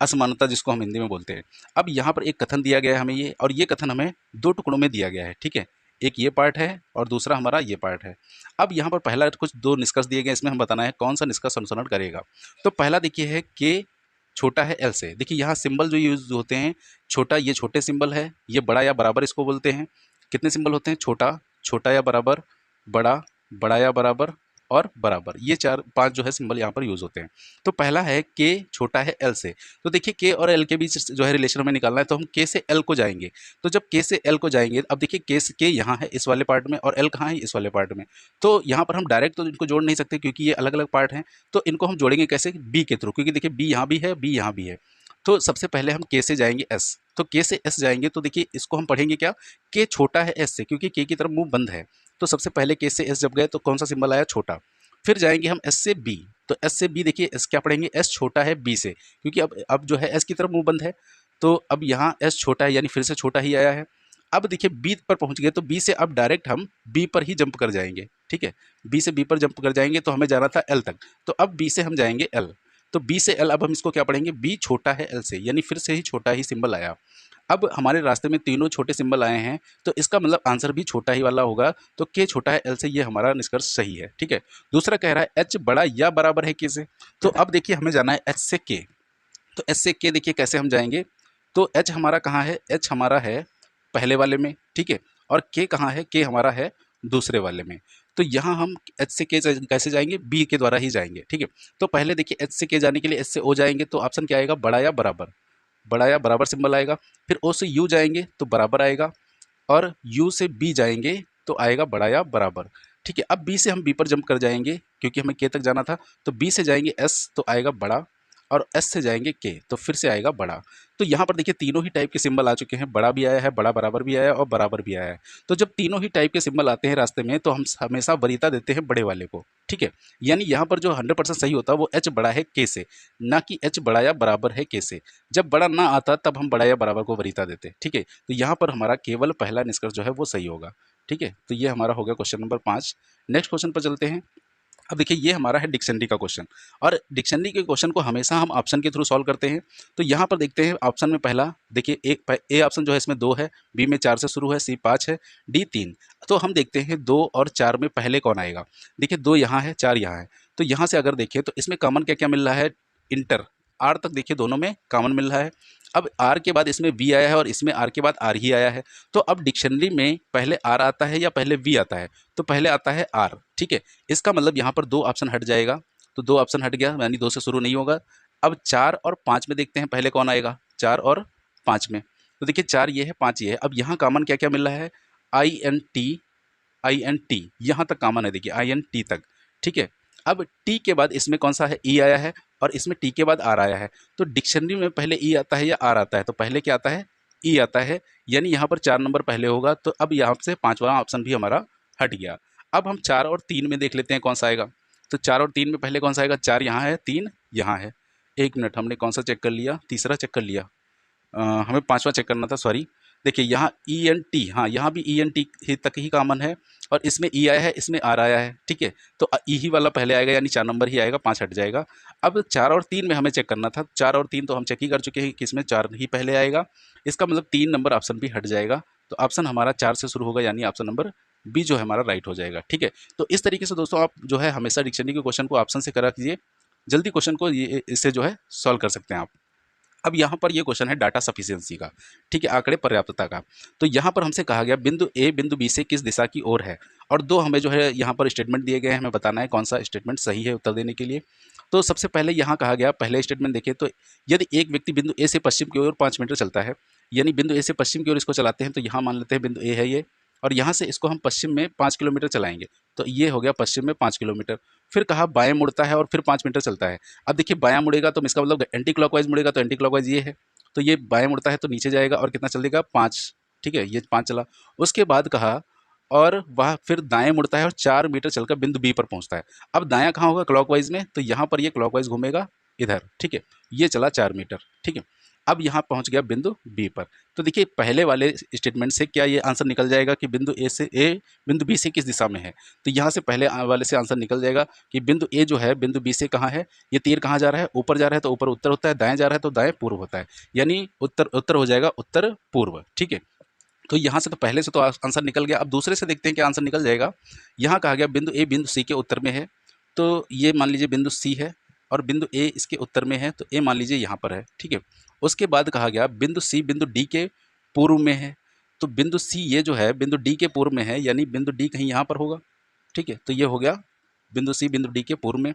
असमानता जिसको हम हिंदी में बोलते हैं। अब यहाँ पर एक कथन दिया गया है हमें ये, और ये कथन हमें 2 टुकड़ों में दिया गया है, ठीक है। एक ये पार्ट है और दूसरा हमारा ये पार्ट है। अब यहाँ पर पहला कुछ 2 निष्कर्ष दिए गए, इसमें हम बताना है कौन सा निष्कर्ष अनुसरण करेगा। तो पहला देखिए है के छोटा है एल से। देखिए यहाँ सिंबल जो यूज होते हैं, छोटा ये छोटे सिंबल है, ये बड़ा या बराबर इसको बोलते हैं। कितने सिंबल होते हैं, छोटा, छोटा या बराबर, बड़ा, बड़ा या बराबर, और बराबर, ये 4-5 जो है सिंबल यहाँ पर यूज़ होते हैं। तो पहला है के छोटा है एल से। तो देखिए के और एल के बीच जो है रिलेशन हमें निकालना है, तो हम के से एल को जाएंगे। तो जब के से एल को जाएंगे, अब देखिए के यहाँ है इस वाले पार्ट में, और एल कहाँ है, इस वाले पार्ट में। तो यहाँ पर हम डायरेक्ट तो इनको जोड़ नहीं सकते क्योंकि ये अलग अलग पार्ट हैं। तो इनको हम जोड़ेंगे कैसे, बी के थ्रू, क्योंकि देखिए बी यहाँ भी है, बी यहाँ भी है। तो सबसे पहले हम के से जाएंगे एस। तो के से एस जाएंगे तो देखिए इसको हम पढ़ेंगे क्या, के छोटा है एस से, क्योंकि के की तरफ मुंह बंद है। तो सबसे पहले के से एस जब गए तो कौन सा सिंबल आया, छोटा। फिर जाएंगे हम एस से बी। तो एस से बी देखिए एस क्या पढ़ेंगे, एस छोटा है बी से, क्योंकि अब जो है एस की तरफ मुंह बंद है। तो अब यहाँ एस छोटा है, यानी फिर से छोटा ही आया है। अब देखिए बी पर पहुंच गए, तो बी से अब डायरेक्ट हम बी पर ही जंप कर जाएंगे, ठीक है। बी से बी पर जंप कर जाएंगे, तो हमें जाना था एल तक। तो अब बी से हम जाएंगे एल। तो बी से एल, अब हम इसको क्या पढ़ेंगे, बी छोटा है एल से, यानी फिर से ही छोटा ही सिंबल आया। अब हमारे रास्ते में तीनों छोटे सिंबल आए हैं, तो इसका मतलब आंसर भी छोटा ही वाला होगा। तो के छोटा है एल से, ये हमारा निष्कर्ष सही है, ठीक है। दूसरा कह रहा है एच बड़ा या बराबर है के से। तो अब देखिए हमें जाना है एच से के। तो एच से के देखिए कैसे हम जाएंगे। तो एच हमारा कहाँ है, एच हमारा है पहले वाले में, ठीक है। और के कहाँ है, के हमारा है दूसरे वाले में। तो यहाँ हम एच से के कैसे जाएंगे, बी के द्वारा ही जाएंगे, ठीक है। तो पहले देखिए एच से के जाने के लिए एच से ओ जाएंगे, तो ऑप्शन क्या आएगा, बड़ा या बराबर, बड़ा या बराबर सिंबल आएगा। फिर ओ से यू जाएंगे तो बराबर आएगा, और यू से बी जाएंगे तो आएगा बड़ा या बराबर, ठीक है। अब बी से हम बी पर जंप कर जाएंगे, क्योंकि हमें के तक जाना था। तो बी से जाएंगे एस तो आएगा बड़ा, और एस से जाएंगे के, तो फिर से आएगा बड़ा। तो यहाँ पर देखिए तीनों ही टाइप के सिंबल आ चुके हैं, बड़ा भी आया है, बड़ा बराबर भी आया है और बराबर भी आया है। तो जब तीनों ही टाइप के सिंबल आते हैं रास्ते में तो हम हमेशा वरीयता देते हैं बड़े वाले को, ठीक है। यानी यहाँ पर जो 100% सही होता है वो एच बड़ा है के से, ना कि एच बड़ा या बराबर है के से। जब बड़ा ना आता तब हम बड़ा या बराबर को वरीयता देते हैं, ठीक है। तो यहाँ पर हमारा केवल पहला निष्कर्ष जो है वो सही होगा, ठीक है। तो ये हमारा हो गया क्वेश्चन नंबर 5। नेक्स्ट क्वेश्चन पर चलते हैं। अब देखिए ये हमारा है डिक्शनरी का क्वेश्चन, और डिक्शनरी के क्वेश्चन को हमेशा हम ऑप्शन के थ्रू सॉल्व करते हैं। तो यहाँ पर देखते हैं ऑप्शन में पहला देखिए ए ऑप्शन जो है इसमें 2 है, बी में 4 से शुरू है, सी 5 है, डी 3। तो हम देखते हैं 2 और 4 में पहले कौन आएगा। देखिए 2 यहाँ है, 4 यहाँ है। तो यहाँ से अगर देखें तो इसमें कॉमन क्या क्या मिल रहा है, इंटर आर तक देखिए दोनों में कॉमन मिल रहा है। अब आर के बाद इसमें वी आया है और इसमें आर के बाद आर ही आया है। तो अब डिक्शनरी में पहले आर आता है या पहले वी आता है, तो पहले आता है आर, ठीक है। इसका मतलब यहाँ पर 2 ऑप्शन हट जाएगा, तो 2 ऑप्शन हट गया, यानी 2 से शुरू नहीं होगा। अब 4 और 5 में देखते हैं पहले कौन आएगा, 4 और 5 में। तो देखिए 4 ये है, 5 ये है। अब यहाँ कॉमन क्या क्या मिल रहा है, आई एन टी यहाँ तक कॉमन है, देखिए आई एन टी तक, ठीक है। अब टी के बाद इसमें कौन सा है, ई आया है, और इसमें टी के बाद आर आया है। तो डिक्शनरी में पहले ई आता है या आर आता है, तो पहले क्या आता है, ई आता है, यानी यहाँ पर 4 नंबर पहले होगा। तो अब यहाँ से 5वां ऑप्शन भी हमारा हट गया। अब हम 4 और 3 में देख लेते हैं कौन सा आएगा। तो 4 और 3 में पहले कौन सा आएगा, 4 यहाँ है, 3 यहाँ है। एक मिनट, हमने कौन सा चेक कर लिया, तीसरा चेक कर लिया, हमें 5वां चेक करना था, सॉरी। देखिए यहाँ ई एन टी, हाँ यहाँ भी ई एन टी तक ही कॉमन है, और इसमें ई आया है, इसमें आर आया है, ठीक है। तो ई ही वाला पहले आएगा, यानी 4 नंबर ही आएगा, 5 हट जाएगा। अब 4 और 3 में हमें चेक करना था, 4 और 3 तो हम चेक ही कर चुके हैं कि इसमें 4 ही पहले आएगा। इसका मतलब 3 नंबर ऑप्शन भी हट जाएगा। तो ऑप्शन हमारा 4 से शुरू होगा, यानी ऑप्शन नंबर बी जो है हमारा राइट हो जाएगा, ठीक है। तो इस तरीके से दोस्तों आप जो है हमेशा डिक्शनरी के क्वेश्चन को ऑप्शन से करा कीजिए, जल्दी क्वेश्चन को ये इससे जो है सॉल्व कर सकते हैं आप। अब यहाँ पर ये क्वेश्चन है डाटा सफिशिएंसी का, ठीक है, आंकड़े पर्याप्तता का। तो यहाँ पर हमसे कहा गया बिंदु ए बिंदु बी से किस दिशा की ओर है, और 2 हमें जो है यहाँ पर स्टेटमेंट दिए गए हैं, हमें बताना है कौन सा स्टेटमेंट सही है उत्तर देने के लिए। तो सबसे पहले यहाँ कहा गया, पहले स्टेटमेंट देखिए, तो यदि एक व्यक्ति बिंदु ए से पश्चिम की ओर 5 मीटर चलता है, यानी बिंदु ए से पश्चिम की ओर इसको चलाते हैं, तो यहाँ मान लेते हैं बिंदु ए है ये, और यहाँ से इसको हम पश्चिम में 5 किलोमीटर चलाएंगे, तो ये हो गया पश्चिम में 5 किलोमीटर। फिर कहा बाएं मुड़ता है और फिर 5 मीटर चलता है। अब देखिए बायां मुड़ेगा तो इसका मतलब एंटी क्लॉकवाइज मुड़ेगा, तो एंटी क्लॉकवाइज ये है, तो ये बाएं मुड़ता है तो नीचे जाएगा, और कितना चलेगा, 5, ठीक है, ये 5 चला। उसके बाद कहा और वह फिर दाएं मुड़ता है और 4 मीटर चलकर बिंदु बी पर पहुंचता है। अब दायां कहाँ होगा, क्लॉकवाइज में, तो यहाँ पर ये क्लॉकवाइज घूमेगा इधर, ठीक है, ये चला 4 मीटर, ठीक है। अब यहाँ पहुँच गया बिंदु बी पर। तो देखिए पहले वाले स्टेटमेंट से क्या ये आंसर निकल जाएगा कि बिंदु ए बिंदु बी से किस दिशा में है। तो यहाँ से पहले वाले से आंसर निकल जाएगा कि बिंदु ए जो है बिंदु बी से कहाँ है, ये तीर कहाँ जा रहा है, ऊपर जा रहा है, तो ऊपर उत्तर होता है, दाएं जा रहा है तो दाएं पूर्व होता है, यानी उत्तर हो जाएगा उत्तर पूर्व, ठीक है। तो यहाँ से तो पहले से तो आंसर निकल गया। अब दूसरे से देखते हैं क्या आंसर निकल जाएगा। यहाँ कहा गया बिंदु ए बिंदु सी के उत्तर में है, तो ये मान लीजिए बिंदु सी है, और बिंदु ए इसके उत्तर में है, तो ए मान लीजिए यहाँ पर है, ठीक है। उसके बाद कहा गया बिंदु सी बिंदु डी के पूर्व में है, तो बिंदु सी ये जो है बिंदु डी के पूर्व में है, यानी बिंदु डी कहीं यहाँ पर होगा, ठीक है। तो ये हो गया बिंदु सी बिंदु डी के पूर्व में,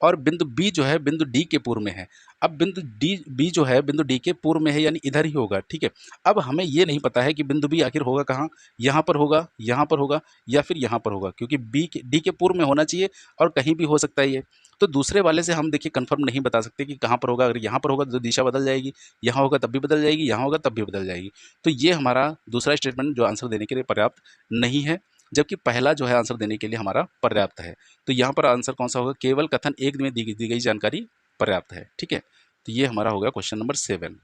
और बिंदु बी जो है बिंदु डी के पूर्व में है। अब बिंदु डी बी जो है बिंदु डी के पूर्व में है, यानी इधर ही होगा, ठीक है। अब हमें ये नहीं पता है कि बिंदु बी आखिर होगा कहाँ, यहाँ पर होगा, यहाँ पर होगा, या फिर यहाँ पर होगा, क्योंकि डी के पूर्व में होना चाहिए और कहीं भी हो सकता है ये। तो दूसरे वाले से हम देखिए कंफर्म नहीं बता सकते कि कहाँ पर होगा। अगर यहाँ पर होगा तो दिशा बदल जाएगी, यहाँ होगा तब भी बदल जाएगी, यहाँ होगा तब भी बदल जाएगी। तो ये हमारा दूसरा स्टेटमेंट जो आंसर देने के लिए पर्याप्त नहीं है, जबकि पहला जो है आंसर देने के लिए हमारा पर्याप्त है। तो यहाँ पर आंसर कौन सा होगा, केवल कथन एक में दी गई जानकारी पर्याप्त है, ठीक है। तो ये हमारा होगा क्वेश्चन नंबर 7।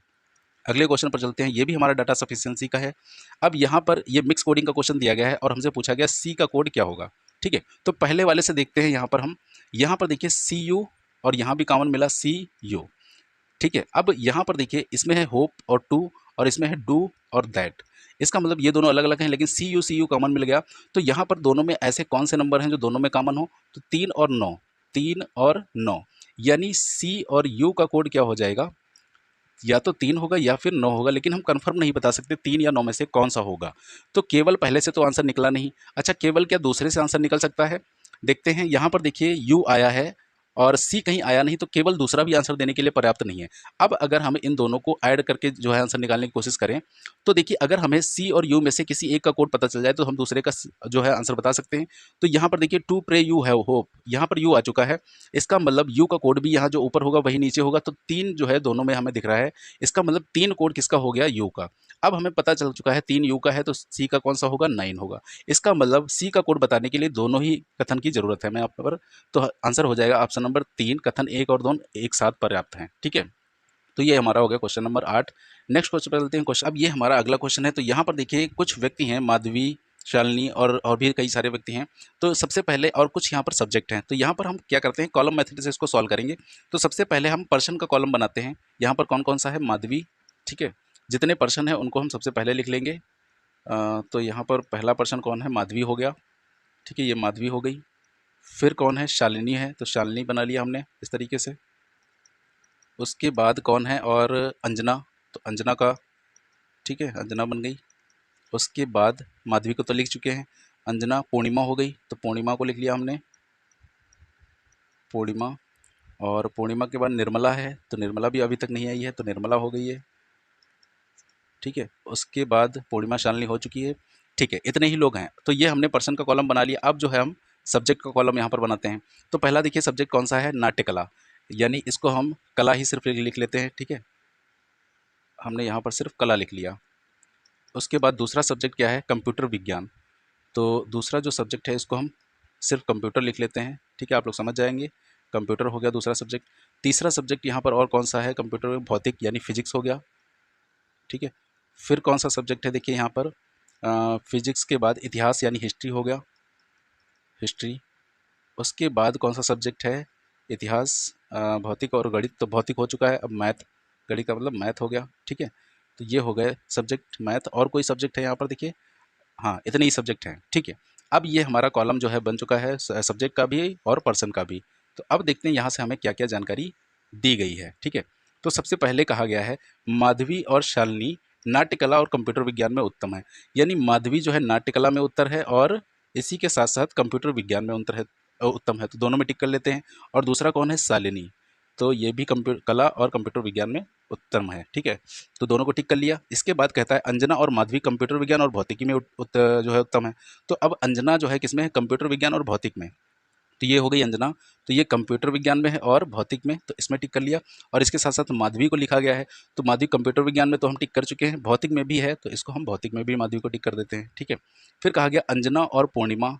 अगले क्वेश्चन पर चलते हैं, ये भी हमारा डाटा सफिशिएंसी का है। अब यहाँ पर ये मिक्स कोडिंग का क्वेश्चन दिया गया है और हमसे पूछा गया सी का कोड क्या होगा, ठीक है। तो पहले वाले से देखते हैं, यहाँ पर देखिए सी यू, और यहाँ भी कॉमन मिला सी यू, ठीक है। अब यहाँ पर देखिए इसमें है होप और टू, और इसमें है डू और दैट। इसका मतलब ये दोनों अलग अलग हैं, लेकिन सी यू कॉमन मिल गया। तो यहाँ पर दोनों में ऐसे कौन से नंबर हैं जो दोनों में कॉमन हो, तो 3 और 9, 3 और 9, यानी सी और यू का कोड क्या हो जाएगा, या तो 3 होगा या फिर 9 होगा, लेकिन हम कंफर्म नहीं बता सकते 3 या 9 में से कौन सा होगा। तो केवल पहले से तो आंसर निकला नहीं। अच्छा, केवल क्या दूसरे से आंसर निकल सकता है, देखते हैं। यहाँ पर देखिए यू आया है और सी कहीं आया नहीं तो केवल दूसरा भी आंसर देने के लिए पर्याप्त नहीं है। अब अगर हम इन दोनों को ऐड करके जो है आंसर निकालने की कोशिश करें, तो देखिए अगर हमें सी और यू में से किसी एक का कोड पता चल जाए तो हम दूसरे का जो है आंसर बता सकते हैं। तो यहाँ पर देखिए to pray you have hope, यहाँ पर यू आ चुका है, इसका मतलब यू का कोड भी यहाँ जो ऊपर होगा वही नीचे होगा, तो 3 जो है दोनों में हमें दिख रहा है। इसका मतलब 3 कोड किसका हो गया, यू का। अब हमें पता चल चुका है 3 यू का है, तो सी का कौन सा होगा, 9 होगा। इसका मतलब सी का कोड बताने के लिए दोनों ही कथन की जरूरत है मैं यहाँ पर। तो आंसर हो जाएगा ऑप्शन नंबर 3, कथन 1 और 2 एक साथ पर्याप्त हैं। ठीक है, तो ये हमारा हो गया क्वेश्चन नंबर 8। नेक्स्ट क्वेश्चन पर चलते हैं। क्वेश्चन अब ये हमारा अगला क्वेश्चन है। तो यहाँ पर देखिए कुछ व्यक्ति हैं, माधवी, शालिनी और भी कई सारे व्यक्ति हैं। तो सबसे पहले और कुछ यहाँ पर सब्जेक्ट हैं। तो यहाँ पर हम क्या करते हैं, कॉलम मेथड से इसको सॉल्व करेंगे। तो सबसे पहले हम पर्सन का कॉलम बनाते हैं। यहाँ पर कौन कौन सा है, माधवी। ठीक है, जितने पर्सन है उनको हम सबसे पहले लिख लेंगे। तो यहाँ पर पहला पर्सन कौन है, माधवी हो गया। ठीक है, ये माधवी हो गई। फिर कौन है, शालिनी है, तो शालिनी बना लिया हमने इस तरीके से। उसके बाद कौन है, और अंजना, तो अंजना का, ठीक है, अंजना बन गई। उसके बाद माधवी को तो लिख चुके हैं, अंजना। पूर्णिमा हो गई, तो पूर्णिमा को लिख लिया हमने, पूर्णिमा। और पूर्णिमा के बाद निर्मला है, तो निर्मला भी अभी तक नहीं आई है, तो निर्मला हो गई है। ठीक है, उसके बाद पूर्णिमा, शालिनी हो चुकी है। ठीक है, इतने ही लोग हैं। तो ये हमने पर्सन का कॉलम बना लिया। अब जो है हम सब्जेक्ट का कॉलम यहाँ पर बनाते हैं। तो पहला देखिए सब्जेक्ट कौन सा है, नाट्यकला, यानी इसको हम कला ही सिर्फ लिख लेते हैं। ठीक है, हमने यहाँ पर सिर्फ कला लिख लिया। उसके बाद दूसरा सब्जेक्ट क्या है, कंप्यूटर विज्ञान। तो दूसरा जो सब्जेक्ट है इसको हम सिर्फ कंप्यूटर लिख लेते हैं। ठीक है, आप लोग समझ जाएंगे, कंप्यूटर हो गया दूसरा सब्जेक्ट। तीसरा सब्जेक्ट यहाँ पर और कौन सा है, कंप्यूटर में भौतिक यानी फिजिक्स हो गया। ठीक है, फिर कौन सा सब्जेक्ट है, देखिए यहाँ पर फिजिक्स के बाद इतिहास यानी हिस्ट्री हो गया, हिस्ट्री। उसके बाद कौन सा सब्जेक्ट है, इतिहास, भौतिक और गणित, तो भौतिक हो चुका है। अब मैथ, गणित का मतलब मैथ हो गया। ठीक है, तो ये हो गए सब्जेक्ट मैथ। और कोई सब्जेक्ट है यहाँ पर देखिए, हाँ इतने ही सब्जेक्ट हैं। ठीक है, अब ये हमारा कॉलम जो है बन चुका है, सब्जेक्ट का भी और पर्सन का भी। तो अब देखते हैं यहाँ से हमें क्या क्या जानकारी दी गई है। ठीक है, तो सबसे पहले कहा गया है माधवी और शालिनी नाट्यकला और कंप्यूटर विज्ञान में उत्तम है। यानी माधवी जो है नाट्यकला में उत्तर है, और इसी के साथ साथ कंप्यूटर विज्ञान में उत्तर है, उत्तम है, तो दोनों में टिक कर लेते हैं। और दूसरा कौन है, शालिनी, तो ये भी कंप्यूटर कला और कंप्यूटर विज्ञान में उत्तम है। ठीक है, तो दोनों को टिक कर लिया। इसके बाद कहता है अंजना और माधवी कंप्यूटर विज्ञान और भौतिकी में जो है उत्तम है। तो अब अंजना जो है किसमें है, कंप्यूटर विज्ञान और भौतिक में, तो ये हो गई अंजना। तो ये कंप्यूटर विज्ञान में है और भौतिक में, तो इसमें टिक कर लिया। और इसके साथ साथ माधवी को लिखा गया है, तो माधवी कंप्यूटर विज्ञान में तो हम टिक कर चुके हैं, भौतिक में भी है तो इसको हम भौतिक में भी माधवी को टिक कर देते हैं। ठीक है, फिर कहा गया अंजना और पूर्णिमा,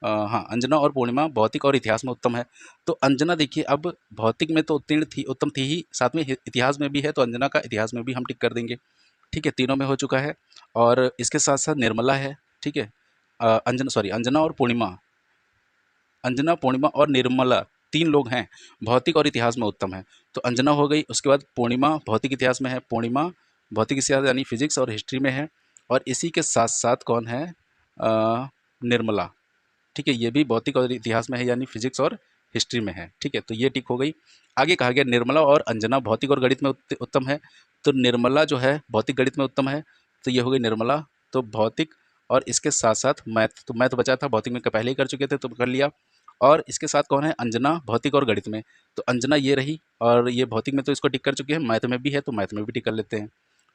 हाँ अंजना और पूर्णिमा भौतिक और इतिहास में उत्तम है। तो अंजना देखिए अब भौतिक में तो उत्तीर्ण थी, उत्तम थी ही, साथ में इतिहास में भी है, तो अंजना का इतिहास में भी हम टिक कर देंगे। ठीक है, तीनों में हो चुका है। और इसके साथ साथ निर्मला है। ठीक है, अंजना और पूर्णिमा, अंजना, पूर्णिमा और निर्मला, 3 लोग हैं, भौतिक और इतिहास में उत्तम है। तो अंजना हो गई, उसके बाद पूर्णिमा भौतिक इतिहास में है, पूर्णिमा भौतिक इतिहास यानी फिजिक्स और हिस्ट्री में है। और इसी के साथ साथ कौन है, निर्मला। ठीक है, ये भी भौतिक और इतिहास में है यानी फिजिक्स और हिस्ट्री में है। ठीक है, तो ये टिक हो गई। आगे कहा गया निर्मला और अंजना भौतिक और गणित में उत्तम है। तो निर्मला जो है भौतिक गणित में उत्तम है, तो ये हो गई निर्मला। तो भौतिक और इसके साथ साथ मैथ, तो मैथ बचा था, भौतिक में पहले ही कर चुके थे तो कर लिया। और इसके साथ कौन है, अंजना भौतिक और गणित में, तो अंजना ये रही। और ये भौतिक में तो इसको टिक कर चुके हैं, मैथ में भी है तो मैथ में भी टिक कर लेते हैं।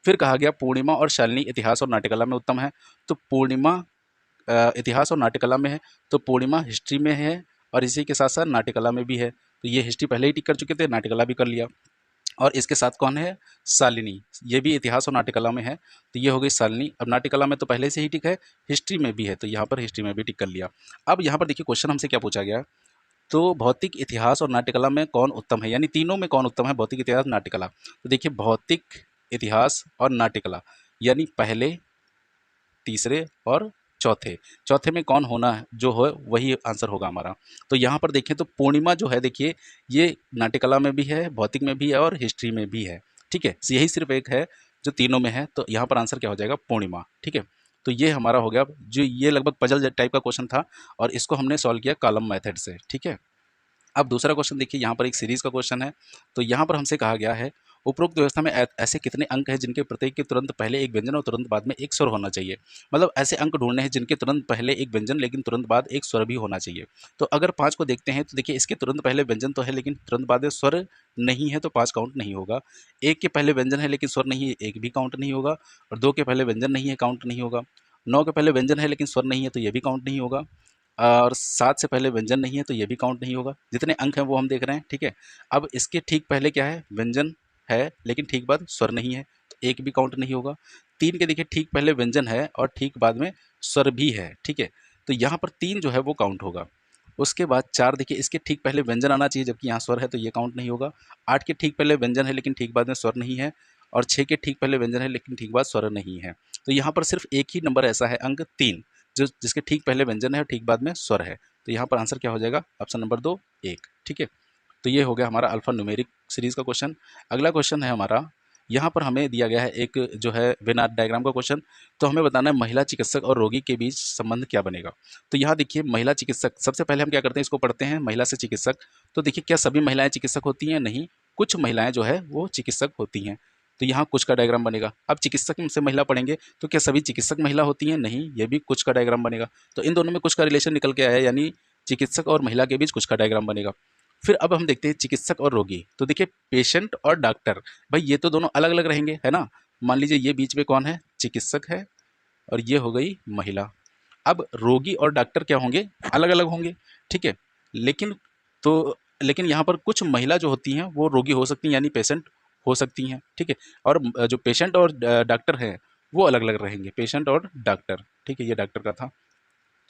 फिर कहा गया पूर्णिमा और शालिनी इतिहास और नाट्यकला में उत्तम है। तो पूर्णिमा इतिहास और नाट्यकला में है, तो पूर्णिमा हिस्ट्री में है, और इसी के साथ साथ नाट्यकला में भी है, तो ये हिस्ट्री पहले ही टिक कर चुके थे, नाट्यकला भी कर लिया। और इसके साथ कौन है, शालिनी, ये भी इतिहास और नाट्यकला में है, तो ये हो गई शालिनी। अब नाट्यकला में तो पहले से ही टिक है, हिस्ट्री में भी है, तो यहाँ पर हिस्ट्री में भी टिक कर लिया। अब यहाँ पर देखिए क्वेश्चन हमसे क्या पूछा गया, तो भौतिक इतिहास और नाट्यकला में कौन उत्तम है, यानी तीनों में कौन उत्तम है, भौतिक इतिहास नाट्यकला। तो देखिए भौतिक इतिहास और नाट्यकला यानी पहले, तीसरे और चौथे, चौथे में कौन होना है जो हो वही आंसर होगा हमारा। तो यहाँ पर देखें तो पूर्णिमा जो है देखिए ये नाट्यकला में भी है, भौतिक में भी है और हिस्ट्री में भी है। ठीक है, यही सिर्फ एक है जो तीनों में है, तो यहाँ पर आंसर क्या हो जाएगा, पूर्णिमा। ठीक है, तो ये हमारा हो गया, जो ये लगभग पजल टाइप का क्वेश्चन था और इसको हमने सॉल्व किया कॉलम मेथड से। ठीक है, अब दूसरा क्वेश्चन देखिए, यहाँ पर एक सीरीज़ का क्वेश्चन है। तो यहाँ पर हमसे कहा गया है उपरोक्त व्यवस्था में ऐसे कितने अंक हैं जिनके प्रत्येक के तुरंत पहले एक व्यंजन और तुरंत बाद में एक स्वर होना चाहिए। मतलब ऐसे अंक ढूंढने हैं जिनके तुरंत पहले एक व्यंजन लेकिन तुरंत बाद एक स्वर भी होना चाहिए। तो अगर 5 को देखते हैं तो देखिए इसके तुरंत पहले व्यंजन तो है लेकिन तुरंत बाद में स्वर नहीं है, तो 5 काउंट नहीं होगा। 1 के पहले व्यंजन है लेकिन स्वर नहीं है, 1 भी काउंट नहीं होगा। और 2 के पहले व्यंजन नहीं है, काउंट नहीं होगा। 9 के पहले व्यंजन है लेकिन स्वर नहीं है, तो ये भी काउंट नहीं होगा। और 7 से पहले व्यंजन नहीं है, तो ये भी काउंट नहीं होगा। जितने अंक हैं वो हम देख रहे हैं, ठीक है। अब इसके ठीक पहले क्या है, व्यंजन है लेकिन ठीक बाद स्वर नहीं है, तो 1 भी काउंट नहीं होगा। 3 के देखिए ठीक पहले व्यंजन है और ठीक बाद में स्वर भी है, ठीक है। तो यहाँ पर 3 जो है वो काउंट होगा। उसके बाद 4 देखिए इसके ठीक पहले व्यंजन आना चाहिए जबकि यहाँ स्वर है, तो ये काउंट नहीं होगा। 8 के ठीक पहले व्यंजन है लेकिन ठीक बाद में स्वर नहीं है। और 6 के ठीक पहले व्यंजन है लेकिन ठीक बाद स्वर नहीं है। तो यहाँ पर सिर्फ एक ही नंबर ऐसा है, अंक 3, जो जिसके ठीक पहले व्यंजन है और ठीक बाद में स्वर है। तो यहाँ पर आंसर क्या हो जाएगा, ऑप्शन नंबर 2 1, ठीक है। तो ये हो गया हमारा अल्फा न्यूमेरिक सीरीज़ का क्वेश्चन। अगला क्वेश्चन है हमारा, यहाँ पर हमें दिया गया है एक जो है वेन आर्क डायग्राम का क्वेश्चन। तो हमें बताना है महिला चिकित्सक और रोगी के बीच संबंध क्या बनेगा। तो यहाँ देखिए महिला चिकित्सक, सबसे पहले हम क्या करते हैं, इसको पढ़ते हैं, महिला से चिकित्सक। तो देखिए क्या सभी महिलाएं चिकित्सक होती हैं, नहीं, कुछ महिलाएं जो है वो चिकित्सक होती हैं। तो यहाँ कुछ का डायग्राम बनेगा। अब चिकित्सक से महिला पढ़ेंगे तो क्या सभी चिकित्सक महिला होती हैं, नहीं, ये भी कुछ का डायग्राम बनेगा। तो इन दोनों में कुछ का रिलेशन निकल के आया, यानी चिकित्सक और महिला के बीच कुछ का डायग्राम बनेगा। फिर अब हम देखते हैं चिकित्सक और रोगी। तो देखिए पेशेंट और डॉक्टर, भाई ये तो दोनों अलग अलग रहेंगे, है ना। मान लीजिए ये बीच में कौन है, चिकित्सक है, और ये हो गई महिला। अब रोगी और डॉक्टर क्या होंगे, अलग अलग होंगे, ठीक है। लेकिन तो लेकिन यहाँ पर कुछ महिला जो होती हैं वो रोगी हो सकती हैं, यानी पेशेंट हो सकती हैं, ठीक है। और जो पेशेंट और डॉक्टर हैं वो अलग अलग रहेंगे, पेशेंट और डॉक्टर, ठीक है। ये डॉक्टर का था।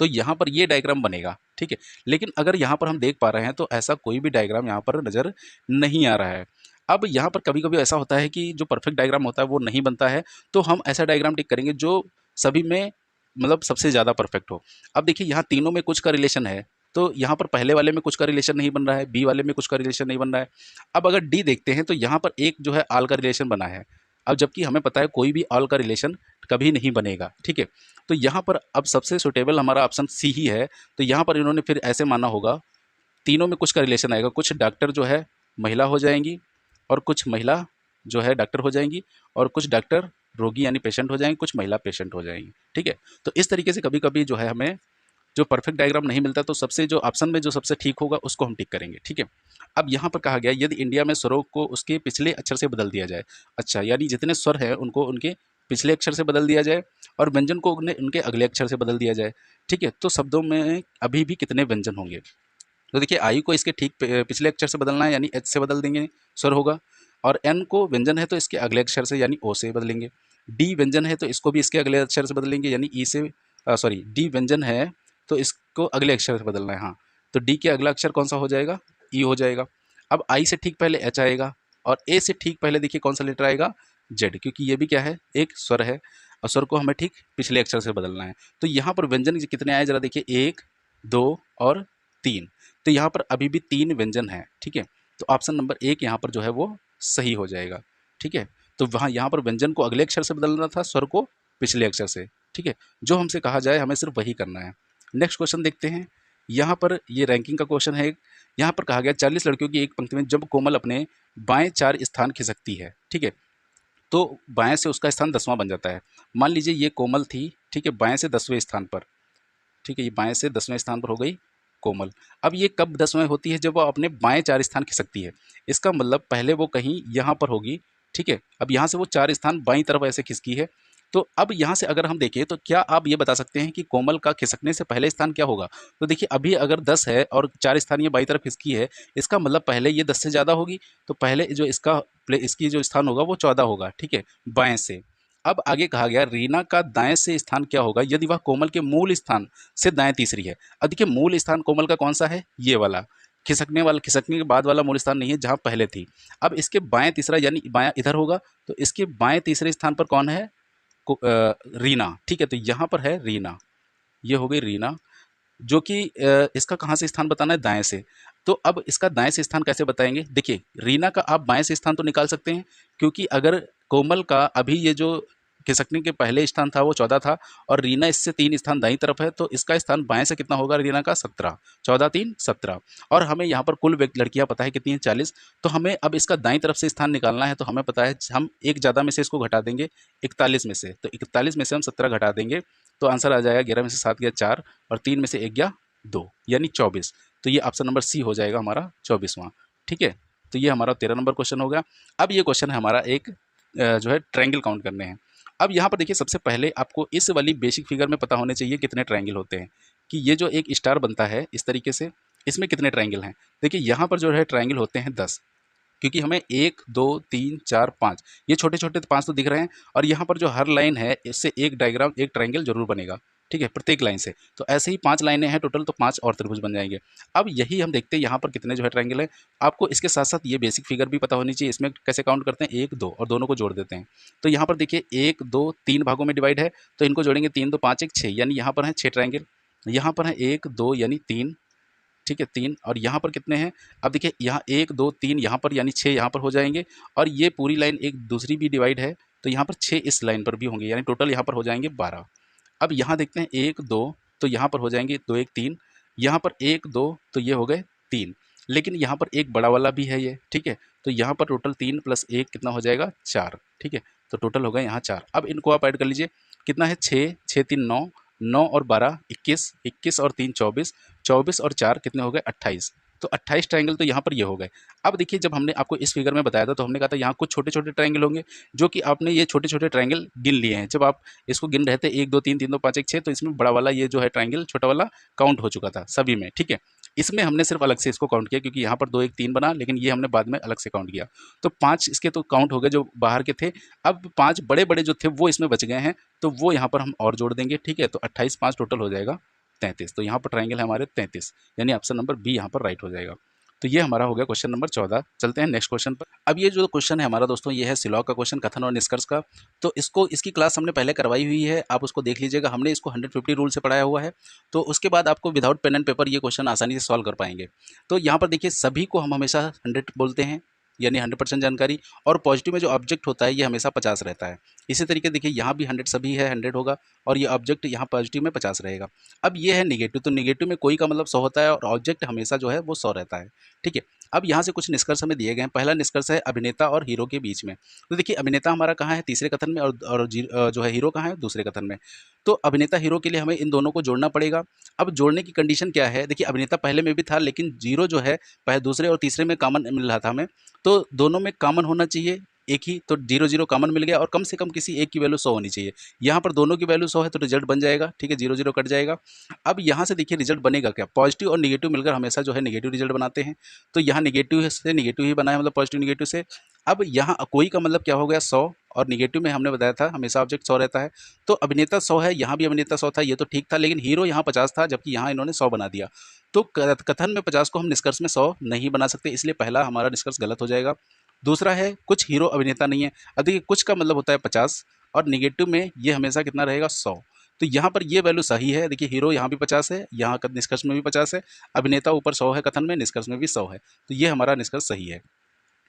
तो यहाँ पर ये डायग्राम बनेगा, ठीक है। लेकिन अगर यहाँ पर हम देख पा रहे हैं तो ऐसा कोई भी डायग्राम यहाँ पर नज़र नहीं आ रहा है। अब यहाँ पर कभी कभी ऐसा होता है कि जो परफेक्ट डायग्राम होता है वो नहीं बनता है, तो हम ऐसा डायग्राम टिक करेंगे जो सभी में मतलब सबसे ज़्यादा परफेक्ट हो। अब देखिए यहाँ तीनों में कुछ का रिलेशन है, तो यहाँ पर पहले वाले में कुछ का रिलेशन नहीं बन रहा है, बी वाले में कुछ का रिलेशन नहीं बन रहा है। अब अगर डी देखते हैं तो यहाँ पर एक जो है आल का रिलेशन बना है। अब जबकि हमें पता है कोई भी ऑल का रिलेशन कभी नहीं बनेगा, ठीक है। तो यहाँ पर अब सबसे सुटेबल हमारा ऑप्शन सी ही है। तो यहाँ पर इन्होंने फिर ऐसे माना होगा, तीनों में कुछ का रिलेशन आएगा, कुछ डॉक्टर जो है महिला हो जाएंगी और कुछ महिला जो है डॉक्टर हो जाएंगी, और कुछ डॉक्टर रोगी यानी पेशेंट हो जाएंगे, कुछ महिला पेशेंट हो जाएंगी, ठीक है। तो इस तरीके से कभी कभी जो है हमें जो परफेक्ट डायग्राम नहीं मिलता, तो सबसे जो ऑप्शन में जो सबसे ठीक होगा उसको हम टिक करेंगे, ठीक है। अब यहाँ पर कहा गया यदि इंडिया में स्वरों को उसके पिछले अक्षर से बदल दिया जाए। अच्छा, यानी जितने स्वर हैं उनको उनके पिछले अक्षर से बदल दिया जाए और व्यंजन को उनके अगले अक्षर से बदल दिया जाए, ठीक है। तो शब्दों में अभी भी कितने व्यंजन होंगे। तो देखिए आई को इसके ठीक पिछले अक्षर से बदलना है, यानी एच से बदल देंगे, स्वर होगा। और एन को व्यंजन है तो इसके अगले अक्षर से यानी ओ से बदलेंगे। डी व्यंजन है तो इसको भी इसके अगले अक्षर से बदलेंगे, यानी ई से, सॉरी डी व्यंजन है तो इसको अगले अक्षर से बदलना है, हाँ। तो डी के अगला अक्षर कौन सा हो जाएगा, ई हो जाएगा। अब आई से ठीक पहले एच आएगा और ए से ठीक पहले देखिए कौन सा लेटर आएगा, जेड, क्योंकि ये भी क्या है, एक स्वर है और स्वर को हमें ठीक पिछले अक्षर से बदलना है। तो यहाँ पर व्यंजन कितने आए जरा देखिए, 1 2 और 3। तो यहाँ पर अभी भी 3 व्यंजन हैं, ठीक है। तो ऑप्शन नंबर 1 यहाँ पर जो है वो सही हो जाएगा, ठीक है। तो वहाँ यहाँ पर व्यंजन को अगले अक्षर से बदलना था, स्वर को पिछले अक्षर से, ठीक है। जो हमसे कहा जाए हमें सिर्फ वही करना है। नेक्स्ट क्वेश्चन देखते हैं। यहाँ पर ये रैंकिंग का क्वेश्चन है। यहाँ पर कहा गया 40 लड़कियों की एक पंक्ति में जब कोमल अपने बाएं 4 स्थान खिसकती है, ठीक है, तो बाएं से उसका स्थान 10वां बन जाता है। मान लीजिए ये कोमल थी, ठीक है, बाएं से 10वें स्थान पर, ठीक है, ये बाएं से 10वें स्थान पर हो गई कोमल। अब ये कब 10वें होती है, जब वो अपने बाएं 4 स्थान खिसकती है। इसका मतलब पहले वो कहीं यहाँ पर होगी, ठीक है। अब यहाँ से वो 4 स्थान बाईं तरफ ऐसे खिसकी है। तो अब यहाँ से अगर हम देखें तो क्या आप ये बता सकते हैं कि कोमल का खिसकने से पहले स्थान क्या होगा। तो देखिए अभी अगर 10 है और 4 स्थान ये बाईं तरफ खिसकी है, इसका मतलब पहले ये 10 से ज़्यादा होगी, तो पहले जो इसकी जो स्थान होगा वो 14 होगा, ठीक है, बाएं से। अब आगे कहा गया रीना का दाएं से स्थान क्या होगा यदि वह कोमल के मूल स्थान से दाएं तीसरी है। अब देखिए मूल स्थान कोमल का कौन सा है, ये वाला, खिसकने के बाद वाला मूल स्थान नहीं है जहाँ पहले थी। अब इसके बाएं तीसरा यानी बायां इधर होगा, तो इसके बाएं तीसरे स्थान पर कौन है, रीना, ठीक है। तो यहाँ पर है रीना, ये हो गई रीना, जो कि इसका कहाँ से स्थान बताना है, दाएं से। तो अब इसका दाएं से स्थान कैसे बताएंगे, देखिए रीना का आप बाएं से स्थान तो निकाल सकते हैं, क्योंकि अगर कोमल का अभी ये जो खिसकने के पहले स्थान था वो 14 था, और रीना इससे 3 स्थान दाईं तरफ है, तो इसका स्थान बाएं से कितना होगा रीना का 17, 14 3 17। और हमें यहाँ पर कुल लड़कियाँ पता है कितनी है 40, तो हमें अब इसका दाईं तरफ से स्थान निकालना है। तो हमें पता है हम एक ज़्यादा में से इसको घटा देंगे 41 में से, तो 41 में से हम 17 घटा देंगे, तो आंसर आ जाएगा 11 में से 7 गया 4 और 3 में से 1 गया 2, यानी 24। तो ये ऑप्शन नंबर सी हो जाएगा हमारा 24वां। ठीक है, तो ये हमारा 13 नंबर क्वेश्चन हो गया। अब ये क्वेश्चन है हमारा एक जो है ट्रायंगल काउंट करने हैं। अब यहाँ पर देखिए सबसे पहले आपको इस वाली बेसिक फिगर में पता होने चाहिए कितने ट्रायंगल होते हैं, कि ये जो एक स्टार बनता है इस तरीके से, इसमें कितने ट्रायंगल हैं। देखिए यहाँ पर जो है ट्रायंगल होते हैं 10, क्योंकि हमें 1 2 3 4 5 ये छोटे छोटे 5 तो दिख रहे हैं, और यहाँ पर जो हर लाइन है इससे एक डायग्राम एक ट्रायंगल जरूर बनेगा। ठीक है, प्रत्येक लाइन से, तो ऐसे ही 5 लाइनें हैं टोटल, तो 5 और त्रिभुज बन जाएंगे। अब यही हम देखते हैं यहाँ पर कितने जो है ट्रायंगल है। आपको इसके साथ साथ ये बेसिक फिगर भी पता होनी चाहिए। इसमें कैसे काउंट करते हैं, 1 2 और दोनों को जोड़ देते हैं। तो यहाँ पर देखिए 1 2 3 भागों में डिवाइड है, तो इनको जोड़ेंगे 3 2 5 1 6, यानी यहाँ पर है 6 ट्रायंगल। यहाँ पर है 1 2 यानी 3, ठीक है 3, और यहाँ पर कितने हैं, अब देखिए यहाँ 1 2 3 यहाँ पर, यानी 6 यहाँ पर हो जाएंगे, और ये पूरी लाइन एक दूसरी भी डिवाइड है, तो यहाँ पर 6 इस लाइन पर भी होंगे, यानी टोटल यहाँ पर हो जाएंगे 12। अब यहाँ देखते हैं 1 2, तो यहाँ पर हो जाएंगे 2 1 3, यहाँ पर 1 2, तो ये हो गए 3, लेकिन यहाँ पर एक बड़ा वाला भी है ये। ठीक है, तो यहाँ पर टोटल 3 + 1 कितना हो जाएगा 4। ठीक है, तो टोटल हो गए यहाँ 4। अब इनको आप ऐड कर लीजिए, कितना है 6 6 3 9, 9 और 12 21, 21 और 3 24, 24 और 4 कितने हो गए 28। तो 28 ट्रायंगल तो यहाँ पर ये हो गए। अब देखिए जब हमने आपको इस फिगर में बताया था, तो हमने कहा था यहाँ कुछ छोटे छोटे ट्रायंगल होंगे, जो कि आपने ये छोटे छोटे ट्रायंगल गिन लिए हैं। जब आप इसको गिन रहे थे 1 2 3 3 2 5 1 6, तो इसमें बड़ा वाला ये जो है ट्रायंगल छोटा वाला काउंट हो चुका था सभी में। ठीक है, इसमें हमने सिर्फ अलग से इसको काउंट किया, क्योंकि यहाँ पर 2 1 3 बना, लेकिन ये हमने बाद में अलग से काउंट किया। तो 5 इसके तो काउंट हो गए जो बाहर के थे। अब 5 बड़े बड़े जो थे वो इसमें बच गए हैं, तो वो यहाँ पर हम और जोड़ देंगे। ठीक है, तो 28 5 टोटल हो जाएगा 33। तो यहाँ पर ट्रायंगल है हमारे 33, यानी ऑप्शन नंबर बी यहाँ पर राइट हो जाएगा। तो ये हमारा हो गया क्वेश्चन नंबर 14। चलते हैं नेक्स्ट क्वेश्चन पर। अब ये जो क्वेश्चन है हमारा दोस्तों, ये है सिलॉग का क्वेश्चन, कथन और निष्कर्ष का। तो इसकी क्लास हमने पहले करवाई हुई है, आप उसको देख लीजिएगा। हमने इसको 150 रूल से पढ़ाया हुआ है, तो उसके बाद आपको विदाउट पेन एंड पेपर ये क्वेश्चन आसानी से सॉल्व कर पाएंगे। तो यहाँ पर देखिए सभी को हम हमेशा 100 बोलते हैं, यानी 100% जानकारी, और पॉजिटिव में जो ऑब्जेक्ट होता है ये हमेशा 50 रहता है। इसी तरीके देखिए यहाँ भी 100 सभी है, 100 होगा, और ये ऑब्जेक्ट यहाँ पॉजिटिव में 50 रहेगा। अब ये है निगेटिव, तो निगेटिव में कोई का मतलब 100 होता है, और ऑब्जेक्ट हमेशा जो है वो 100 रहता है। ठीक है, अब यहाँ से कुछ निष्कर्ष हमें दिए गए हैं। पहला निष्कर्ष है अभिनेता और हीरो के बीच में। तो देखिए अभिनेता हमारा कहाँ है, तीसरे कथन में, और जो है हीरो कहाँ है, दूसरे कथन में। तो अभिनेता हीरो के लिए हमें इन दोनों को जोड़ना पड़ेगा। अब जोड़ने की कंडीशन क्या है, देखिए अभिनेता पहले में भी था, लेकिन जीरो जो है पहले दूसरे और तीसरे में कॉमन मिल रहा था हमें, तो दोनों में कॉमन होना चाहिए एक ही, तो 0 0 कॉमन मिल गया, और कम से कम किसी एक की वैल्यू 100 होनी चाहिए। यहाँ पर दोनों की वैल्यू 100 है, तो रिजल्ट बन जाएगा। ठीक है, 0 0 कट जाएगा। अब यहाँ से देखिए रिजल्ट बनेगा क्या, पॉजिटिव और निगेटिव मिलकर हमेशा जो है निगेटिव रिजल्ट बनाते हैं। तो यहाँ निगेटिव से निगेटिव ही बना है, मतलब पॉजिटिव निगेटिव से। अब यहाँ कोई का मतलब क्या हो गया 100, और निगेटिव में हमने बताया था हमेशा ऑब्जेक्ट 100 रहता है। तो अभिनेता 100 है, यहाँ भी अभिनेता 100 था, ये तो ठीक था, लेकिन हीरो यहाँ 50 था, जबकि यहाँ इन्होंने 100 बना दिया। तो कथन में 50 को हम निष्कर्ष में 100 नहीं बना सकते, इसलिए पहला हमारा निष्कर्ष गलत हो जाएगा। दूसरा है कुछ हीरो अभिनेता नहीं है। अब देखिए कुछ का मतलब होता है 50, और निगेटिव में ये हमेशा कितना रहेगा 100। तो यहाँ पर ये वैल्यू सही है। देखिए हीरो यहाँ भी 50 है, यहाँ का निष्कर्ष में भी 50 है, अभिनेता ऊपर 100 है कथन में, निष्कर्ष में भी 100 है, तो ये हमारा निष्कर्ष सही है।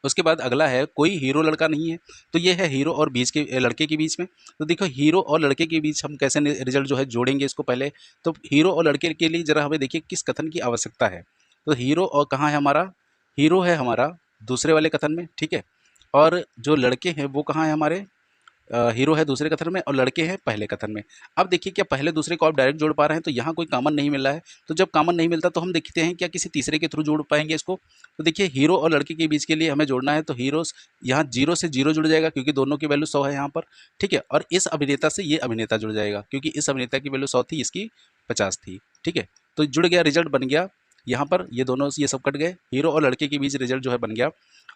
उसके बाद अगला है कोई हीरो लड़का नहीं है। तो ये है हीरो और बीच के लड़के के बीच में। तो देखो हीरो और लड़के के बीच हम कैसे रिजल्ट जो है जोड़ेंगे इसको पहले। तो हीरो और लड़के के लिए जरा हमें देखिए किस कथन की आवश्यकता है। तो हीरो और कहाँ है हमारा, हीरो है हमारा दूसरे वाले कथन में। ठीक है, और जो लड़के हैं वो कहाँ है हमारे, हीरो है दूसरे कथन में और लड़के हैं पहले कथन में। अब देखिए क्या पहले दूसरे को आप डायरेक्ट जोड़ पा रहे हैं, तो यहाँ कोई कॉमन नहीं मिल रहा है। तो जब कॉमन नहीं मिलता तो हम देखते हैं क्या किसी तीसरे के थ्रू जोड़ पाएंगे इसको। तो देखिए हीरो और लड़के के बीच के लिए हमें जोड़ना है, तो हीरो यहाँ 0 से 0 जुड़ जाएगा, क्योंकि दोनों की वैल्यू 100 है यहाँ पर। ठीक है, और इस अभिनेता से ये अभिनेता जुड़ जाएगा, क्योंकि इस अभिनेता की वैल्यू 100 थी, इसकी 50 थी। ठीक है, तो जुड़ गया, रिजल्ट बन गया। यहाँ पर ये दोनों ये सब कट गए, हीरो और लड़के के बीच रिजल्ट जो है बन गया।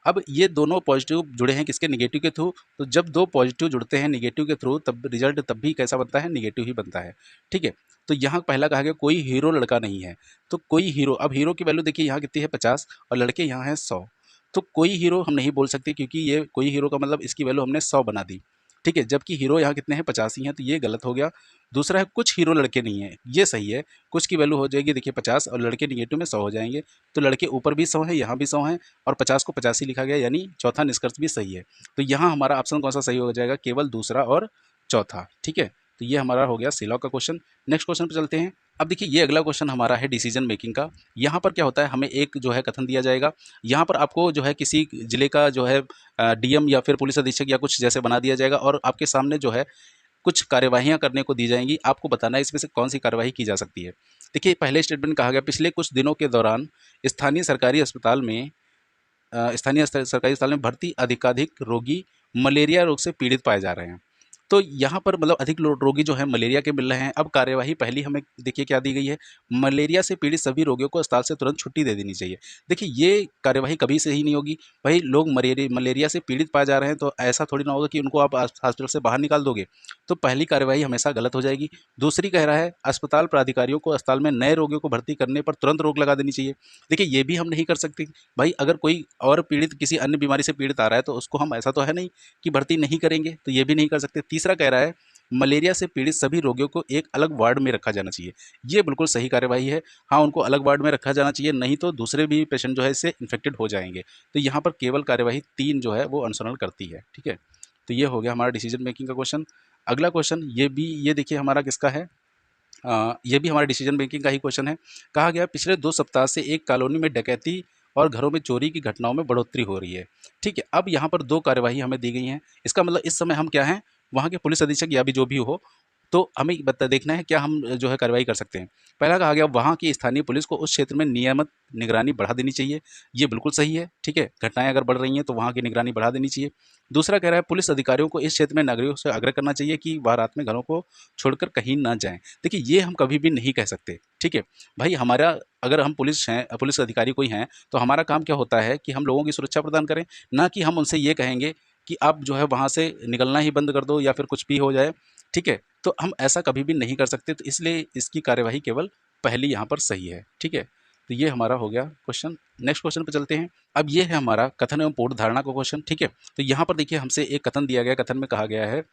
अब ये दोनों पॉजिटिव जुड़े हैं किसके, निगेटिव के थ्रू। तो जब दो पॉजिटिव जुड़ते हैं निगेटिव के थ्रू, तब रिजल्ट तब भी कैसा बनता है, निगेटिव ही बनता है। ठीक है, तो यहाँ पहला कहा गया कोई हीरो लड़का नहीं है। तो कोई हीरो, अब हीरो की वैल्यू देखिए यहाँ कितनी है 50, और लड़के यहाँ है 100। तो कोई हीरो हम नहीं बोल सकते, क्योंकि ये कोई हीरो का मतलब इसकी वैल्यू हमने 100 बना दी। ठीक है, जबकि हीरो यहाँ कितने हैं 50 ही हैं, तो ये गलत हो गया। दूसरा है कुछ हीरो लड़के नहीं है, ये सही है। कुछ की वैल्यू हो जाएगी देखिए 50, और लड़के निगेटिव में 100 हो जाएंगे। तो लड़के ऊपर भी 100 है, यहाँ भी 100 है, और 50 को 85 लिखा गया, यानी चौथा निष्कर्ष भी सही है। तो यहाँ हमारा ऑप्शन कौन सा सही हो जाएगा, केवल दूसरा और चौथा। ठीक है, तो ये हमारा हो गया सी लॉ का क्वेश्चन। नेक्स्ट क्वेश्चन पे चलते हैं। अब देखिए ये अगला क्वेश्चन हमारा है डिसीजन मेकिंग का। यहाँ पर क्या होता है, हमें एक जो है कथन दिया जाएगा, यहाँ पर आपको जो है किसी जिले का जो है डीएम या फिर पुलिस अधीक्षक या कुछ जैसे बना दिया जाएगा और आपके सामने जो है कुछ कार्यवाहियां करने को दी जाएंगी। आपको बताना है इसमें से कौन सी कार्यवाही की जा सकती है। देखिए पहले स्टेटमेंट कहा गया, पिछले कुछ दिनों के दौरान स्थानीय सरकारी अस्पताल में सरकारी अस्पताल में भर्ती अधिकाधिक रोगी मलेरिया रोग से पीड़ित पाए जा रहे हैं। तो यहाँ पर मतलब अधिक रोगी जो है मलेरिया के मिल रहे हैं। अब कार्यवाही पहली हमें देखिए क्या दी गई है, मलेरिया से पीड़ित सभी रोगियों को अस्पताल से तुरंत छुट्टी दे देनी चाहिए। देखिए ये कार्यवाही कभी सही नहीं होगी। भाई लोग मलेरिया से पीड़ित पाए जा रहे हैं तो ऐसा थोड़ी ना होगा कि उनको आप हॉस्पिटल से बाहर निकाल दोगे। तो पहली कार्यवाही हमेशा गलत हो जाएगी। दूसरी कह रहा है अस्पताल प्राधिकारियों को अस्पताल में नए रोगियों को भर्ती करने पर तुरंत रोक लगा देनी चाहिए। देखिए ये भी हम नहीं कर सकते। भाई अगर कोई और पीड़ित किसी अन्य बीमारी से पीड़ित आ रहा है तो उसको हम ऐसा तो है नहीं कि भर्ती नहीं करेंगे, तो ये भी नहीं कर सकते। तीसरा कह रहा है मलेरिया से पीड़ित सभी रोगियों को एक अलग वार्ड में रखा जाना चाहिए। ये बिल्कुल सही कार्यवाही है। हाँ उनको अलग वार्ड में रखा जाना चाहिए, नहीं तो दूसरे भी पेशेंट जो है इससे इन्फेक्टेड हो जाएंगे। तो यहाँ पर केवल कार्यवाही 3 जो है वो अनुसरण करती है। ठीक है, तो ये हो गया हमारा डिसीजन मेकिंग का क्वेश्चन। अगला क्वेश्चन ये देखिए हमारा किसका है, ये भी हमारे डिसीजन मेकिंग का ही क्वेश्चन है। कहा गया पिछले 2 सप्ताह से एक कॉलोनी में डकैती और घरों में चोरी की घटनाओं में बढ़ोतरी हो रही है। ठीक है, अब यहाँ पर 2 कार्यवाही हमें दी गई हैं। इसका मतलब इस समय हम क्या हैं, वहाँ के पुलिस अधीक्षक या भी जो भी हो, तो हमें देखना है क्या हम जो है कार्रवाई कर सकते हैं। पहला कहा गया वहाँ की स्थानीय पुलिस को उस क्षेत्र में नियमित निगरानी बढ़ा देनी चाहिए। ये बिल्कुल सही है। ठीक है, घटनाएं अगर बढ़ रही हैं तो वहाँ की निगरानी बढ़ा देनी चाहिए। दूसरा कह रहा है पुलिस अधिकारियों को इस क्षेत्र में नागरिकों से आग्रह करना चाहिए कि वह रात में घरों को छोड़कर कहीं ना जाएं। देखिए ये हम कभी भी नहीं कह सकते। ठीक है भाई, हमारा अगर हम पुलिस अधिकारी कोई हैं तो हमारा काम क्या होता है कि हम लोगों की सुरक्षा प्रदान करें, ना कि हम उनसे ये कहेंगे कि आप जो है वहाँ से निकलना ही बंद कर दो या फिर कुछ भी हो जाए। ठीक है, तो हम ऐसा कभी भी नहीं कर सकते, तो इसलिए इसकी कार्यवाही केवल पहली यहाँ पर सही है। ठीक है, तो ये हमारा हो गया क्वेश्चन। नेक्स्ट क्वेश्चन पे चलते हैं। अब ये है हमारा कथन एवं पूर्ण धारणा का क्वेश्चन। ठीक है, तो यहाँ पर देखिए हमसे एक कथन दिया गया, कथन में कहा गया है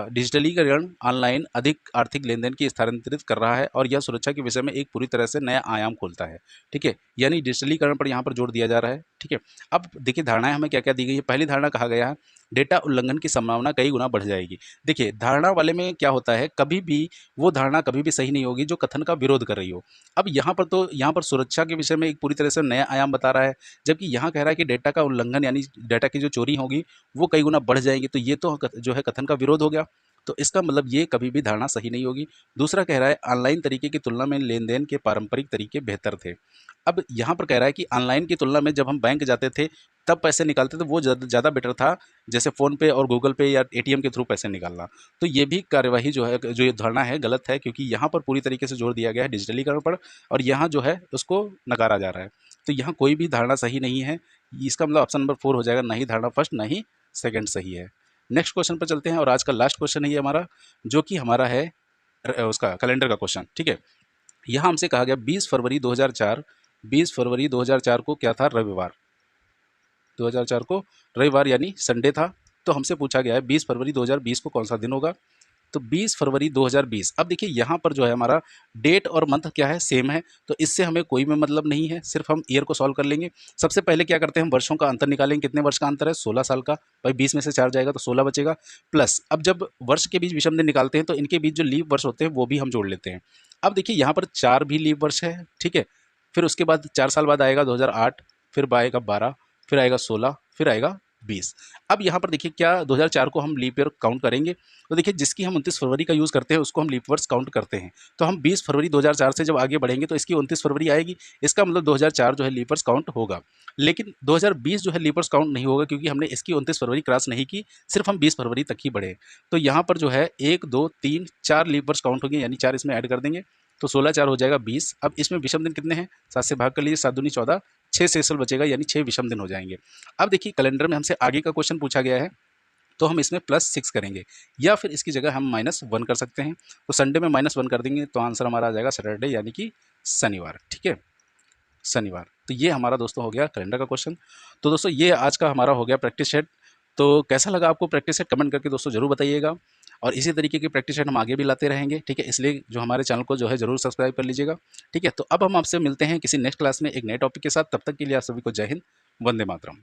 डिजिटलीकरण ऑनलाइन अधिक आर्थिक लेन देन की स्थानांतरित कर रहा है और यह सुरक्षा के विषय में एक पूरी तरह से नया आयाम खोलता है। ठीक है, यानी डिजिटलीकरण पर यहाँ पर जोर दिया जा रहा है। ठीक है, अब देखिए धारणाएं हमें क्या क्या दी गई है। पहली धारणा कहा गया है डेटा उल्लंघन की संभावना कई गुना बढ़ जाएगी। देखिए धारणा वाले में क्या होता है, कभी भी वो धारणा कभी भी सही नहीं होगी जो कथन का विरोध कर रही हो। अब यहाँ पर सुरक्षा के विषय में एक पूरी तरह से नया आयाम बता रहा है, जबकि यहाँ कह रहा है कि डेटा का उल्लंघन यानी डेटा की जो चोरी होगी वो कई गुना बढ़ जाएगी। तो ये तो जो है कथन का विरोध हो गया, तो इसका मतलब ये कभी भी धारणा सही नहीं होगी। दूसरा कह रहा है ऑनलाइन तरीके की तुलना में लेन देन के पारंपरिक तरीके बेहतर थे। अब यहाँ पर कह रहा है कि ऑनलाइन की तुलना में जब हम बैंक जाते थे तब पैसे निकालते थे वो ज़्यादा बेटर था, जैसे फ़ोन पे और गूगल पे या एटीएम के थ्रू पैसे निकालना। तो ये भी कार्यवाही जो है, जो ये धारणा है गलत है, क्योंकि यहाँ पर पूरी तरीके से जोर दिया गया है डिजिटलीकरण पर और यहाँ जो है उसको नकारा जा रहा है। तो यहाँ कोई भी धारणा सही नहीं है। इसका मतलब ऑप्शन नंबर 4 हो जाएगा, ना ही धारणा फर्स्ट ना ही सेकंड सही है। नेक्स्ट क्वेश्चन पर चलते हैं और आज का लास्ट क्वेश्चन है ये हमारा, जो कि हमारा है उसका कैलेंडर का क्वेश्चन। ठीक है, यहाँ हमसे कहा गया 20 फरवरी 2004 को क्या था, रविवार। 2004 को रविवार यानी संडे था। तो हमसे पूछा गया है 20 फरवरी 2020 को कौन सा दिन होगा। तो 20 फरवरी 2020। अब देखिए यहाँ पर जो है हमारा डेट और मंथ क्या है, सेम है, तो इससे हमें कोई भी मतलब नहीं है, सिर्फ हम ईयर को सॉल्व कर लेंगे। सबसे पहले क्या करते हैं, हम वर्षों का अंतर निकालेंगे। कितने वर्ष का अंतर है, 16 साल का। भाई 20 में से 4 जाएगा तो 16 बचेगा, प्लस अब जब वर्ष के बीच विषम दिन निकालते हैं तो इनके बीच जो लीप वर्ष होते हैं वो भी हम जोड़ लेते हैं। अब देखिए यहाँ पर 4 भी लीप वर्ष है। ठीक है, फिर उसके बाद 4 साल बाद आएगा 2008, फिर आएगा 12, फिर आएगा 16, फिर आएगा 20। अब यहाँ पर देखिए क्या 2004 को हम लीप ईयर काउंट करेंगे, तो देखिए जिसकी हम 29 फरवरी का यूज़ करते हैं उसको हम लीप वर्ष काउंट करते हैं। तो हम 20 फरवरी 2004 से जब आगे बढ़ेंगे तो इसकी 29 फरवरी आएगी, इसका मतलब 2004 जो है लीप वर्ष काउंट होगा। लेकिन 2020 जो है लीप वर्ष काउंट नहीं होगा, क्योंकि हमने इसकी 29 फरवरी क्रॉस नहीं की, सिर्फ हम 20 फरवरी तक ही बढ़े। तो यहाँ पर जो है 1 2 3 4 लीप वर्ष काउंट होंगे, यानी 4 इसमें ऐड कर देंगे तो 16 4 हो जाएगा 20। अब इसमें विषम दिन कितने हैं, 7 से भाग कर लीजिए, 7 दूनी 14, 6 शेषफल बचेगा, यानी 6 विषम दिन हो जाएंगे। अब देखिए कैलेंडर में हमसे आगे का क्वेश्चन पूछा गया है, तो हम इसमें +6 करेंगे या फिर इसकी जगह हम -1 कर सकते हैं। तो संडे में -1 कर देंगे तो आंसर हमारा आ जाएगा सैटरडे, यानी कि शनिवार। ठीक है, शनिवार। तो ये हमारा दोस्तों हो गया कैलेंडर का क्वेश्चन। तो दोस्तों ये आज का हमारा हो गया प्रैक्टिस सेट। तो कैसा लगा आपको प्रैक्टिस सेट, कमेंट करके दोस्तों जरूर बताइएगा। और इसी तरीके की प्रैक्टिस सेट हम आगे भी लाते रहेंगे। ठीक है, इसलिए जो हमारे चैनल को जो है जरूर सब्सक्राइब कर लीजिएगा। ठीक है, तो अब हम आपसे मिलते हैं किसी नेक्स्ट क्लास में एक नए टॉपिक के साथ। तब तक के लिए आप सभी को जय हिंद, वंदे मातरम।